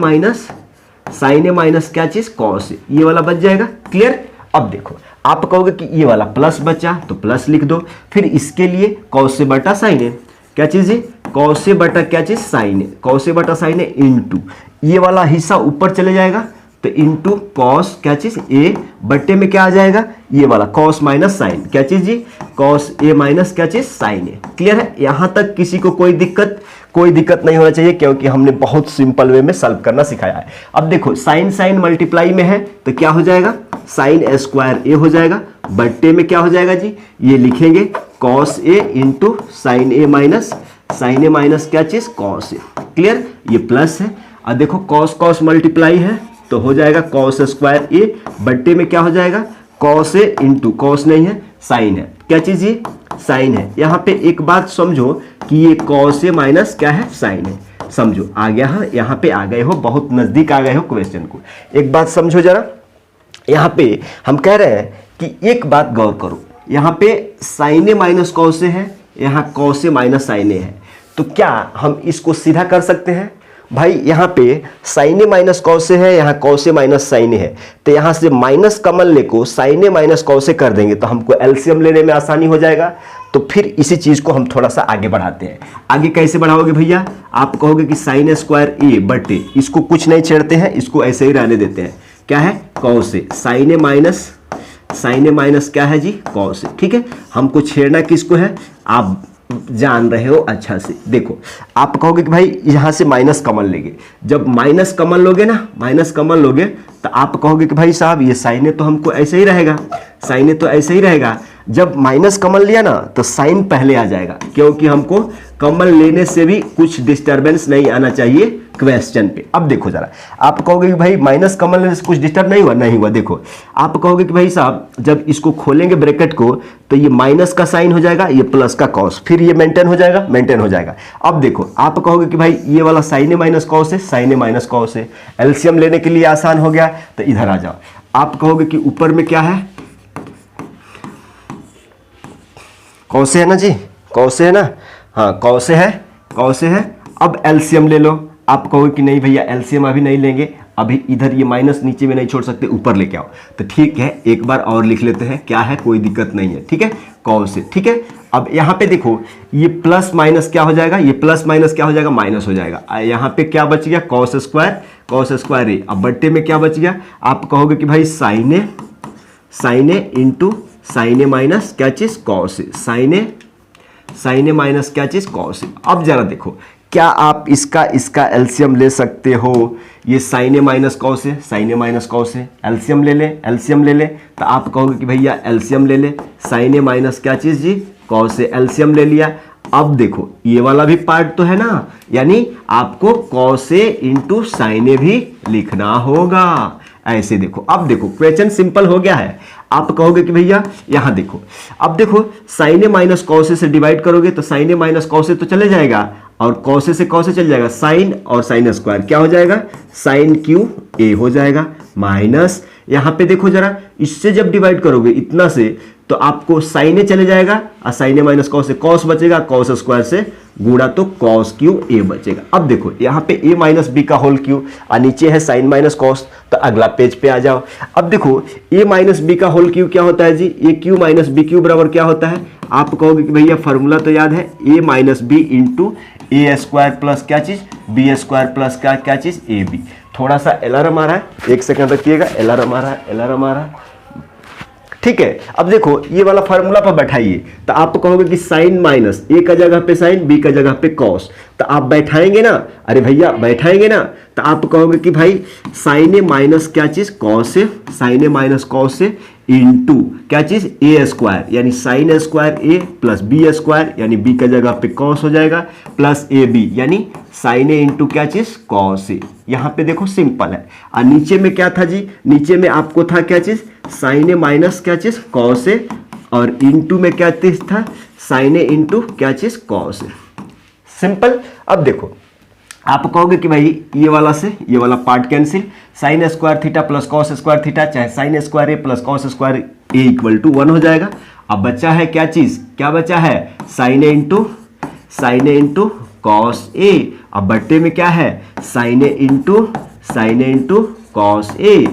माइनस क्या चीज, कॉस ए, ये वाला बच जाएगा। क्लियर। अब देखो आप कहोगे कि ये वाला प्लस बचा तो प्लस लिख दो, फिर इसके लिए कॉस ए बटा साइन ए, क्या चीज है, कॉस ए बटा क्या चीज, साइन ए, कॉस ए बटा साइन ए इंटू, ये वाला हिस्सा ऊपर चले जाएगा तो इंटू कॉस क्या चीज ए, बट्टे में क्या आ जाएगा, ये वाला कॉस माइनस साइन, क्या चीज जी, कॉस ए माइनस क्या चीज, साइन ए। क्लियर है। यहां तक किसी को कोई दिक्कत नहीं होना चाहिए, क्योंकि हमने बहुत सिंपल वे में सॉल्व करना सिखाया है। अब देखो साइन साइन मल्टीप्लाई में है तो क्या हो जाएगा, साइन स्क्वायर ए हो जाएगा, बट्टे में क्या हो जाएगा जी, ये लिखेंगे cos A into sine A minus क्या चीज, कॉस ए। क्लियर। ये प्लस है, और देखो कॉस कॉस मल्टीप्लाई है तो हो जाएगा कॉस स्क्वायर ए, बट्टे में क्या हो जाएगा, कॉस ए इंटू, कॉस नहीं है साइन है, क्या चीज ये, साइन है। यहाँ पे एक बात समझो कि ये कॉस ए माइनस क्या है, साइन है, समझो आ गया है, यहाँ पे आ गए हो, बहुत नजदीक आ गए हो क्वेश्चन को। एक बात समझो जरा, यहाँ पे हम कह रहे हैं कि एक बात गौर करो, यहाँ पे sign A minus cos A है, यहाँ कॉस ए माइनस साइन ए है, तो क्या हम इसको सीधा कर सकते हैं भाई, यहाँ पे sign A minus cos A है, यहाँ कॉस ए माइनस साइन ए है, तो यहाँ से minus common लेको sign A minus cos A कर देंगे तो हमको एलसीएम लेने में आसानी हो जाएगा। तो फिर इसी चीज को हम थोड़ा सा आगे बढ़ाते हैं। आगे कैसे बढ़ाओगे भैया, आप कहोगे कि साइन स्क्वायर ए बटे, इसको कुछ नहीं छेड़ते हैं, इसको ऐसे ही रहने देते हैं, क्या है, cos A, sign A minus क्या है जी, कॉस ए। ठीक है, हमको छेड़ना किसको है, आप जान रहे हो अच्छा से। देखो आप कहोगे कि भाई यहां से माइनस कॉमन लेंगे, जब माइनस कॉमन लोगे ना, माइनस कॉमन लोगे तो आप कहोगे कि भाई साहब ये साइन ए तो हमको ऐसे ही रहेगा, साइन ए तो ऐसे ही रहेगा। जब माइनस कॉमन लिया ना तो साइन पहले आ जाएगा, क्योंकि हमको कॉमन लेने से भी कुछ डिस्टर्बेंस नहीं आना चाहिए क्वेश्चन पे। अब देखो जरा, आप कहोगे कि भाई माइनस कॉमन लेने से कुछ डिस्टर्ब नहीं हुआ, नहीं हुआ। देखो आप कहोगे कि भाई साहब जब इसको खोलेंगे ब्रैकेट को तो ये माइनस का साइन हो जाएगा, ये प्लस का कॉस, फिर ये मेंटेन हो जाएगा। अब देखो आप कहोगे कि भाई ये वाला साइन ए माइनस कॉस है, साइन ए माइनस कॉस है, एलसीएम लेने के लिए आसान हो गया, तो इधर आ जाओ। आप कहोगे कि ऊपर में क्या है, कौसे है ना जी, कौसे है ना, हाँ कौसे है। अब एलसीएम ले लो, आप कहोगे कि नहीं भैया एलसीएम अभी नहीं लेंगे, अभी इधर ये माइनस नीचे में नहीं छोड़ सकते, ऊपर लेके आओ। तो ठीक है, एक बार और लिख लेते हैं, क्या है, कोई दिक्कत नहीं है, ठीक है, कॉस से, ठीक है। अब यहाँ पे देखो ये प्लस माइनस क्या हो जाएगा, ये प्लस माइनस क्या हो जाएगा, माइनस हो जाएगा। यहाँ पे क्या बच गया, कॉस स्क्वायर ए। अब बट्टे में क्या बच गया, आप कहोगे कि भाई साइन ए इंटू साइन ए माइनस क्या चीज, cos A, sign A minus क्या चीज, कॉस ए। अब जरा देखो क्या आप इसका एलसीएम ले सकते हो, ये साइन ए माइनस कॉस है, साइन ए माइनस कॉस है, एलसीएम ले ले, तो आप कहोगे कि भैया एलसीएम ले ले, साइन ए माइनस क्या चीज जी, कॉस ए, एलसीएम ले लिया। अब देखो ये वाला भी पार्ट तो है ना, यानी आपको कॉस ए इंटू साइन ए भी लिखना होगा, ऐसे देखो। अब देखो क्वेश्चन सिंपल हो गया है। आप कहोगे कि भैया यहां देखो, अब देखो sign A minus cos A से डिवाइड करोगे तो sign A minus cos A तो चले जाएगा, और कॉस ए से कॉस ए चल जाएगा, साइन और साइन स्क्वायर क्या हो जाएगा, साइन क्यू ए हो जाएगा, माइनस यहां पे देखो जरा, इससे जब डिवाइड करोगे इतना से तो आपको साइन ए चले जाएगा और sign A minus cos A, cos बचेगा, कॉस स्क्वायर से गुणा तो कॉस क्यू ए बचेगा। अब देखो यहाँ पे ए माइनस बी का होल क्यू और नीचे है साइन माइनस कॉस, तो अगला पेज पे आ जाओ। अब देखो ए माइनस बी का होल क्यू क्या होता है जी, ए क्यू माइनस बी क्यू बराबर क्या होता है, आप कहोगे कि भैया फॉर्मूला तो याद है, ए माइनस बी इंटू ए स्क्वायर प्लस क्या चीज, बी स्क्वायर प्लस क्या चीज, ए बी। थोड़ा सा अलार्म आ रहा है, एक सेकंड रखिएगा, अलार्म आ रहा है, ठीक है। अब देखो ये वाला फार्मूला पर बैठाइए, तो आप कहोगे कि साइन माइनस ए का जगह पे साइन, बी का जगह पे कॉस, तो आप बैठाएंगे ना, अरे भैया बैठाएंगे ना, तो आप कहोगे कि भाई साइन ए माइनस क्या चीज, cos A, sign A minus cos A into क्या चीज, ए स्क्वायर, यानी sine square A plus B square, यानी बी का जगह पे कॉस हो जाएगा, प्लस ए बी यानी साइन ए इंटू क्या चीज, कॉस ए। यहाँ पे देखो सिंपल है। और नीचे में क्या था जी, नीचे में आपको था क्या चीज, साइन ए माइनस क्या चीज, कॉस ए, और इंटू में क्या चीज था, साइन ए इंटू क्या चीज, कॉस ए। सिंपल। अब देखो आप कहोगे कि भाई ये वाला से ये वाला part cancel, sine square theta plus cos square theta, चाहे sine square A plus cos square A equal to 1 हो जाएगा। अब बचा है क्या चीज, क्या बचा है, साइन ए इंटू कॉस ए। अब बट्टे में क्या है, साइन ए इंटू कॉस ए।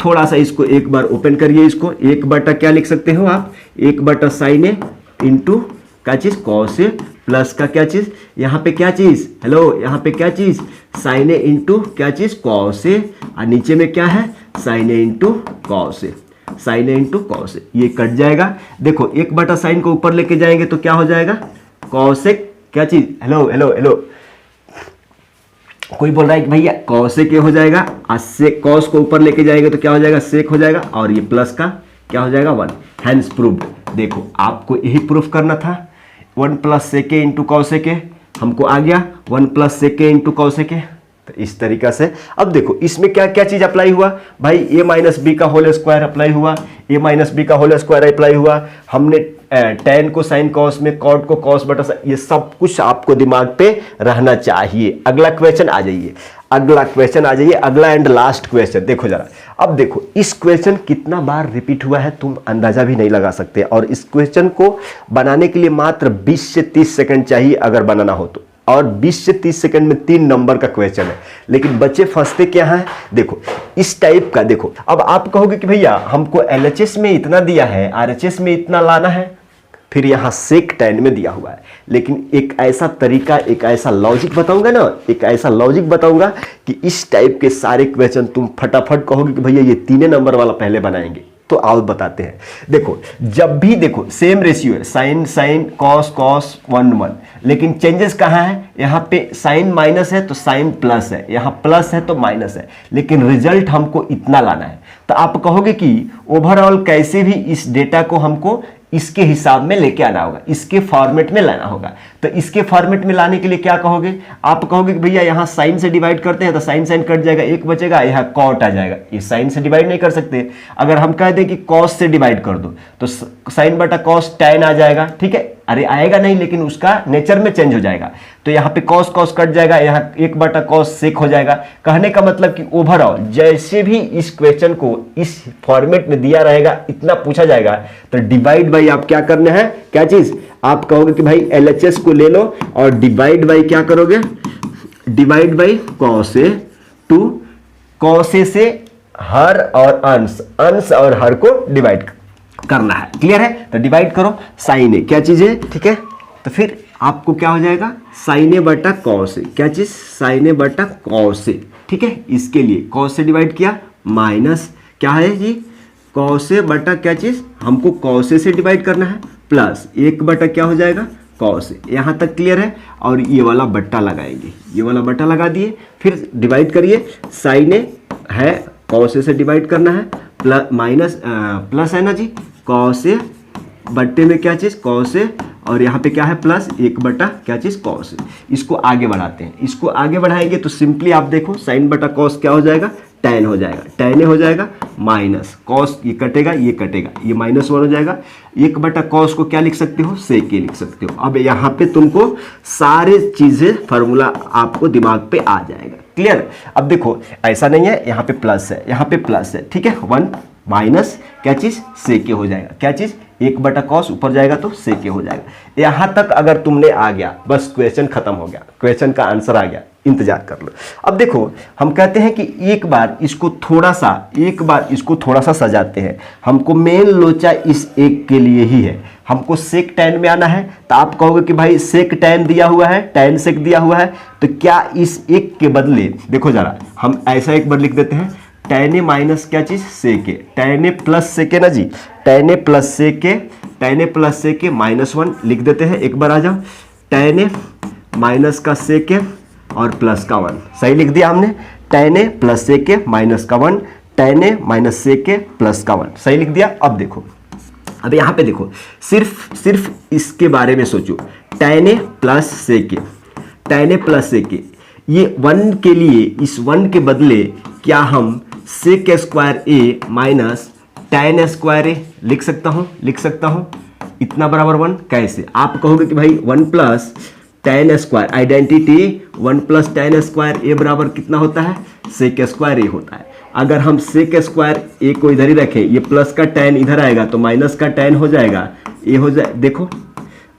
थोड़ा सा इसको एक बार ओपन करिए, इसको एक बटा क्या लिख सकते हो आप, एक बटा साइन ए इंटू क्या चीज, कॉस ए, प्लस का क्या चीज, यहाँ पे क्या चीज, हेलो यहाँ पे क्या चीज, साइन ए इंटू क्या चीज, कॉस ए, और नीचे में क्या है, साइन ए इंटू कॉस ए, साइन ए इंटू कॉस ए। ये कट जाएगा। देखो एक बटा साइन को ऊपर लेके जाएंगे तो क्या हो जाएगा, कॉस ए क्या चीज, हेलो कोई बोल रहा है कि भैया कॉस ए क्या हो जाएगा, से कॉस को ऊपर लेके जाएंगे तो क्या हो जाएगा, सेक हो जाएगा, और ये प्लस का क्या हो जाएगा, 1। Hence proved. देखो आपको यही प्रूफ करना था, 1 plus sec a into cos a के हमको आ गया, 1 plus sec a into cos a के। तो इस तरीका से अब देखो इसमें क्या क्या चीज अप्लाई हुआ भाई, ए माइनस बी का होल स्क्वायर अप्लाई हुआ, ए माइनस बी का होल स्क्वायर अप्लाई हुआ, हमने टेन को साइन कॉस में, कॉट को कॉस बटा, ये सब कुछ आपको दिमाग पे रहना चाहिए। अगला क्वेश्चन आ जाइए, अगला एंड लास्ट क्वेश्चन देखो जरा। अब देखो इस क्वेश्चन कितना बार रिपीट हुआ है तुम अंदाजा भी नहीं लगा सकते, और इस क्वेश्चन को बनाने के लिए मात्र 20 से 30 सेकंड चाहिए अगर बनाना हो तो, और 20 से 30 सेकंड में 3 नंबर का क्वेश्चन है। लेकिन बच्चे फंसते क्या है, देखो इस टाइप का। देखो अब आप कहोगे कि भैया हमको एलएचएस में इतना दिया है, आरएचएस में इतना लाना है, फिर यहाँ सेक टेन में दिया हुआ है। लेकिन एक ऐसा तरीका, एक ऐसा लॉजिक बताऊंगा कि इस टाइप के सारे क्वेश्चन तुम फटाफट कहोगे कि भैया ये 3 नंबर वाला पहले बनाएंगे। तो आओ बताते हैं। देखो जब भी देखो सेम रेशियो है, साइन कॉस 1 1, लेकिन चेंजेस कहाँ है, यहाँ पे साइन माइनस है तो साइन प्लस है, यहाँ प्लस है तो माइनस है, लेकिन रिजल्ट हमको इतना लाना है। तो आप कहोगे कि ओवरऑल कैसे भी इस डेटा को हमको इसके हिसाब में लेके आना होगा, इसके फॉर्मेट में लाना होगा। तो इसके फॉर्मेट में लाने के लिए क्या कहोगे, आप कहोगे कि भैया यहाँ साइन से डिवाइड करते हैं तो साइन कट जाएगा, 1 बचेगा, यहाँ कॉट आ जाएगा। ये साइन से डिवाइड नहीं कर सकते। अगर हम कह दें कि कॉस से डिवाइड कर दो तो साइन बटा कॉस टैन आ जाएगा, ठीक है। अरे आएगा नहीं, लेकिन उसका नेचर में चेंज हो जाएगा। तो यहाँ पे कॉस कट जाएगा, यहाँ 1 बटा कॉस सेक हो जाएगा। कहने का मतलब कि ओवरऑल जैसे भी इस क्वेश्चन को इस फॉर्मेट में दिया रहेगा, इतना पूछा जाएगा, तो डिवाइड बाई आप क्या करना है, क्या चीज, आप कहोगे कि भाई एलएचएस को ले लो और डिवाइड बाई क्या करोगे, divide by cos A to cos A से हर और अंश, अंश और हर को डिवाइड करना है। क्लियर है? तो डिवाइड करो साइन ए, क्या चीज है, ठीक है। तो फिर आपको क्या हो जाएगा, साइन ए बटा कॉस ए, क्या चीज, साइन ए बटा कॉस ए, ठीक है। इसके लिए कॉस से डिवाइड किया, माइनस क्या है जी, कॉस ए बटा क्या चीज, हमको कॉस ए से डिवाइड करना है, प्लस एक बटा क्या हो जाएगा, कॉस ए। यहाँ तक क्लियर है? और ये वाला बट्टा लगाएंगे, ये वाला बट्टा लगा दिए, फिर डिवाइड करिए, साइन ए है कॉस ए से डिवाइड करना है, प्लस माइनस प्लस है ना जी, कॉस ए बट्टे में क्या चीज़, कॉस ए, और यहाँ पे क्या है प्लस एक बटा क्या चीज़, कॉस ए। इसको आगे बढ़ाते हैं, इसको आगे बढ़ाएंगे तो सिंपली आप देखो साइन बटा कॉस क्या हो जाएगा, tan हो जाएगा, tan ए हो जाएगा, माइनस कॉस, ये कटेगा, ये माइनस वन हो जाएगा, एक बटा कॉस को क्या लिख सकते हो, सेक लिख सकते हो। अब यहाँ पे तुमको सारे चीज़ें फार्मूला आपको दिमाग पे आ जाएगा। क्लियर? अब देखो ऐसा नहीं है, यहाँ पे प्लस है, यहाँ पे प्लस है, ठीक है, वन माइनस क्या चीज़, सेके हो जाएगा, क्या चीज़, एक बटा कॉस ऊपर जाएगा तो सेके हो जाएगा। यहाँ तक अगर तुमने आ गया, बस क्वेश्चन खत्म हो गया, क्वेश्चन का आंसर आ गया, इंतजार कर लो। अब देखो हम कहते हैं कि एक बार इसको थोड़ा सा सजाते हैं। हमको मेन लोचा इस एक के लिए ही है, हमको सेक टैन में आना है। तो आप कहोगे कि भाई सेक टैन दिया हुआ है, टैन सेक दिया हुआ है, तो क्या इस एक के बदले, देखो जरा हम ऐसा एक बार लिख देते हैं, टैन ए माइनस क्या चीज, सेके, टैन ए प्लस सेके ना जी, टैन ए प्लस सेके माइनस वन लिख देते हैं। एक बार आ जाओ, टैन ए माइनस का सेके और प्लस का वन, सही लिख दिया हमने, टैन ए प्लस सेके माइनस का वन, टैन ए माइनस सेके प्लस का वन, सही लिख दिया। अब देखो, अब यहाँ पे देखो, सिर्फ इसके बारे में सोचो, टैन ए प्लस सेके, टैन ए प्लस सेके, ये वन के लिए, इस वन के बदले क्या हम सेक स्क्वायर ए माइनस टैन स्क्वायर ए लिख सकता हूँ, इतना बराबर वन। कैसे? आप कहोगे कि भाई one plus tan square, identity one plus tan square A बराबर कितना होता है, सेक स्क्वायर ए होता है। अगर हम सेक स्क्वायर ए को इधर ही रखें, ये प्लस का टैन इधर आएगा तो माइनस का टैन हो जाएगा, ए हो जाए। देखो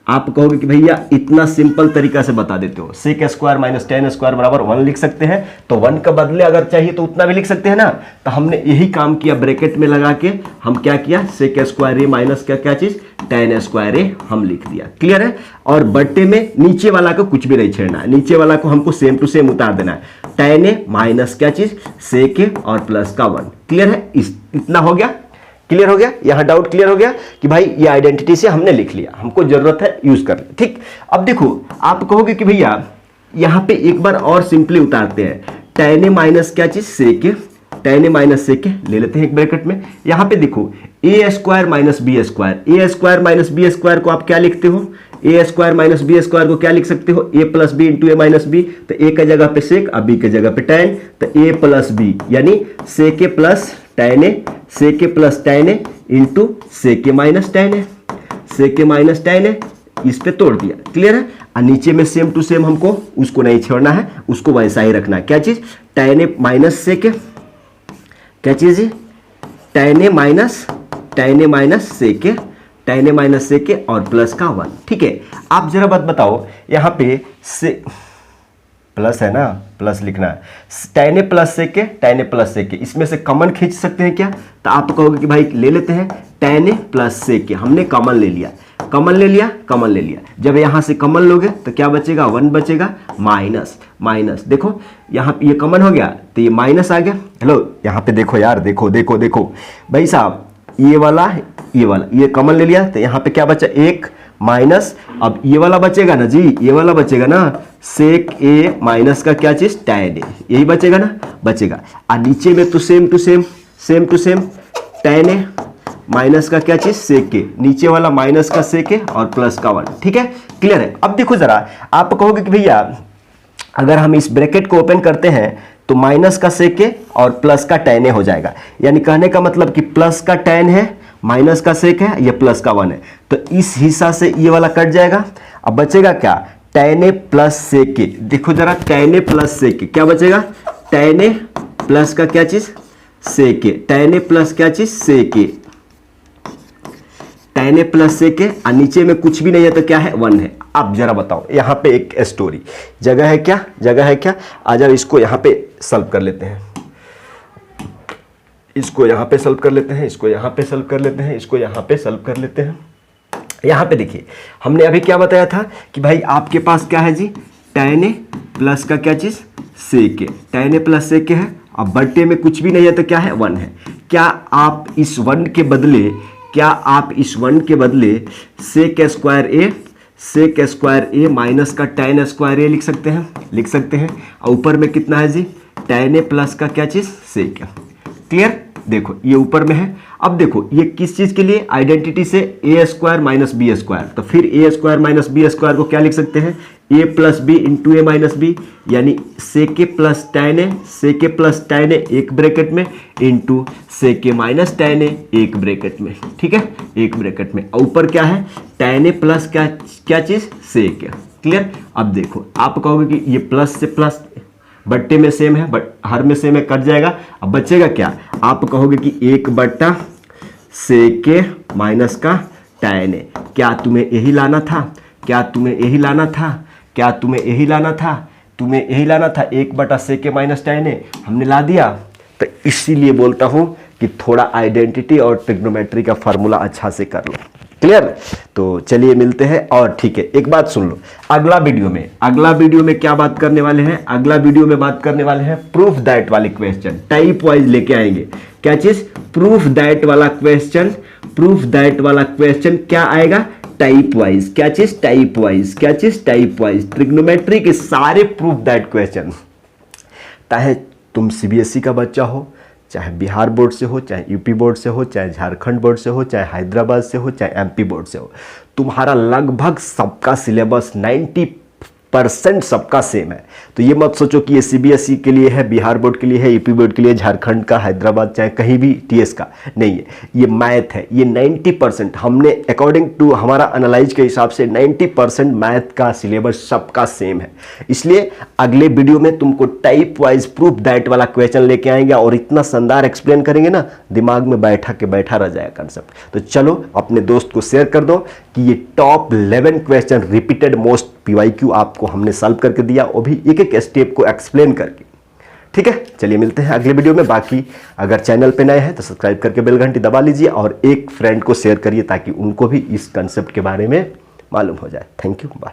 आप कहोगे कि भैया इतना सिंपल तरीका से बता देते हो, sec square minus tan square बराबर वन लिख सकते हैं, तो वन का बदले अगर चाहिए तो उतना भी लिख सकते हैं ना। तो हमने यही काम किया, ब्रैकेट में लगा के हम क्या किया, सेक स्क्वायर ए माइनस क्या चीज, टैन स्क्वायर ए हम लिख दिया। क्लियर है? और बट्टे में नीचे वाला को कुछ भी नहीं छेड़ना है, नीचे वाला को हमको सेम टू सेम उतार देना है, टैन ए माइनस क्या चीज, सेक ए और प्लस का वन। क्लियर है? इतना हो गया, क्लियर हो गया? यहां डाउट क्लियर हो गया कि भाई ये आइडेंटिटी से हमने लिख लिया, हमको जरूरत है यूज कर ले। ठीक, अब देखो आप कहोगे कि भैया यहां पे एक बार और सिंपली उतारते हैं, टैन ए माइनस क्या चीज, सेके, टैन ए माइनस सेके ले लेते हैं एक ब्रैकेट में। यहां पे देखो ए स्क्वायर माइनस बी स्क्वायर, ए स्क्वायर माइनस बी स्क्वायर को आप क्या लिखते हो, ए स्क्वायर माइनस बी स्क्वायर को क्या लिख सकते हो, ए प्लस बी इंटू ए माइनस बी। तो ए के जगह पे सेक, अब बी के जगह पे टैन, तो ए प्लस बी यानी सेके प्लस टैन ए, सेके प्लस टैन ए इंटू सेके माइनस टैन ए, सेके माइनस टैन ए, इस पे तोड़ दिया। क्लियर है? और नीचे में सेम टू सेम हमको उसको नहीं छोड़ना है, उसको वैसा ही रखना है। क्या चीज, टैन ए माइनस सेके, क्या चीज है, टैन ए माइनस सेके, टैन ए माइनस सेके और प्लस का वन। ठीक है, आप जरा बात बताओ, यहाँ पे से प्लस है ना, प्लस लिखना है, टैन ए प्लस सेके, टैन ए प्लस सेके, इसमें से कॉमन खींच सकते हैं क्या? तो आप कहोगे कि भाई ले लेते हैं, टैन ए प्लस सेके, हमने कॉमन ले लिया, कॉमन ले लिया। जब यहां से कॉमन लोगे तो क्या बचेगा, वन बचेगा, माइनस देखो यहाँ ये कॉमन हो गया तो ये माइनस आ गया। हेलो यहाँ पे देखो यार, देखो भाई साहब, ये वाला ये कॉमन ले लिया तो यहाँ पे क्या बचा, एक माइनस, अब ये वाला बचेगा ना जी, ये वाला बचेगा ना, सेक ए माइनस का क्या चीज, टैन ए, यही बचेगा ना, बचेगा। और नीचे में तो same to same tan a minus का क्या चीज, सेक ए, नीचे वाला माइनस का सेक ए और प्लस का वन। ठीक है, क्लियर है? अब देखो जरा, आप कहोगे कि भैया अगर हम इस ब्रैकेट को ओपन करते हैं तो माइनस का सेक ए और प्लस का टैन ए हो जाएगा। यानी कहने का मतलब कि प्लस का टैन है, माइनस का सेक है, ये प्लस का वन है, तो इस हिस्सा से ये वाला कट जाएगा। अब बचेगा क्या, टैन ए प्लस सेक ए। देखो जरा, टैन ए प्लस सेक ए क्या बचेगा, टैन ए प्लस का क्या चीज, सेक ए, टैन ए प्लस क्या चीज, सेक ए, tan a plus sec a, और नीचे में कुछ भी नहीं है तो क्या है 1 है। अब जरा बताओ, यहाँ पे एक स्टोरी, जगह है क्या, जगह है क्या, आ जाओ इसको यहाँ पे सॉल्व कर लेते हैं, इसको यहाँ पे सॉल्व कर लेते हैं, इसको यहाँ पे सॉल्व कर लेते हैं, इसको यहाँ पे सॉल्व कर लेते हैं। यहाँ पे देखिए हमने अभी क्या बताया था कि भाई आपके पास क्या है जी, tan a प्लस का क्या चीज़ sec a, tan a plus sec a है, अब बट्टे में कुछ भी नहीं है तो क्या है 1 है। क्या आप इस 1 के बदले, क्या आप इस 1 के बदले sec स्क्वायर a माइनस का tan स्क्वायर a लिख सकते हैं, लिख सकते हैं। और ऊपर में कितना है जी, tan a प्लस का क्या चीज़ sec a। क्लियर, देखो ये ऊपर में है। अब देखो ये किस चीज के लिए, आइडेंटिटी से ए स्क्वायर माइनस बी स्क्वायर, तो फिर ए स्क्वायर माइनस बी स्क्वायर को क्या लिख सकते हैं, ए प्लस बी इंटू ए माइनस बी, यानी सेके प्लस टैन ए, सेके प्लस टैन ए एक ब्रैकेट में इंटू सेके माइनस टैन ए एक ब्रैकेट में, ठीक है, एक ब्रैकेट में। ऊपर क्या है, टैन ए प्लस क्या क्या चीज सेक है। क्लियर, अब देखो आप कहोगे कि ये प्लस से प्लस बट्टे में सेम है, बट हर में सेम है, कट जाएगा। अब बचेगा क्या, आप कहोगे कि 1/, सेके माइनस का टैन ए। क्या तुम्हें यही लाना था, क्या तुम्हें यही लाना था, क्या तुम्हें यही लाना था, तुम्हें यही लाना था, 1/, सेके माइनस टैन ए हमने ला दिया। तो इसीलिए बोलता हूं कि थोड़ा आइडेंटिटी और ट्रिग्नोमेट्री का फॉर्मूला अच्छा से कर लो। क्लियर, तो चलिए मिलते हैं। और ठीक है, एक बात सुन लो, अगला वीडियो में क्या बात करने वाले हैं, अगला वीडियो में बात करने वाले हैं प्रूफ दैट वाले क्वेश्चन, टाइप वाइज लेके आएंगे। क्या चीज, प्रूफ दैट वाला क्वेश्चन, प्रूफ दैट वाला क्वेश्चन क्या आएगा, टाइप वाइज। क्या चीज, टाइप वाइज, क्या चीज, टाइप वाइज, ट्रिग्नोमेट्री के सारे प्रूफ दैट क्वेश्चन। चाहे तुम सीबीएसई का बच्चा हो, चाहे बिहार बोर्ड से हो, चाहे यूपी बोर्ड से हो, चाहे झारखंड बोर्ड से हो, चाहे हैदराबाद से हो, चाहे एमपी बोर्ड से हो, तुम्हारा लगभग सबका सिलेबस 90% सबका सेम है। तो ये मत सोचो कि ये सीबीएसई के लिए है, बिहार बोर्ड के लिए है, यूपी बोर्ड के लिए, झारखंड का, हैदराबाद, चाहे कहीं भी टीएस का नहीं है। ये मैथ है, ये 90% हमने अकॉर्डिंग टू हमारा एनालाइज के हिसाब से 90% मैथ का सिलेबस सबका सेम है। इसलिए अगले वीडियो में तुमको टाइप वाइज प्रूफ दैट वाला क्वेश्चन लेके आएंगे और इतना शानदार एक्सप्लेन करेंगे ना, दिमाग में बैठा रह जाएगा कंसेप्ट। तो चलो अपने दोस्त को शेयर कर दो कि ये top 11 question repeated most PYQ आपको हमने सॉल्व करके दिया, वो भी एक एक स्टेप को एक्सप्लेन करके। ठीक है, चलिए मिलते हैं अगले वीडियो में। बाकी अगर चैनल पे नए हैं तो सब्सक्राइब करके बेल घंटी दबा लीजिए और एक फ्रेंड को शेयर करिए ताकि उनको भी इस कंसेप्ट के बारे में मालूम हो जाए। Thank you, bye.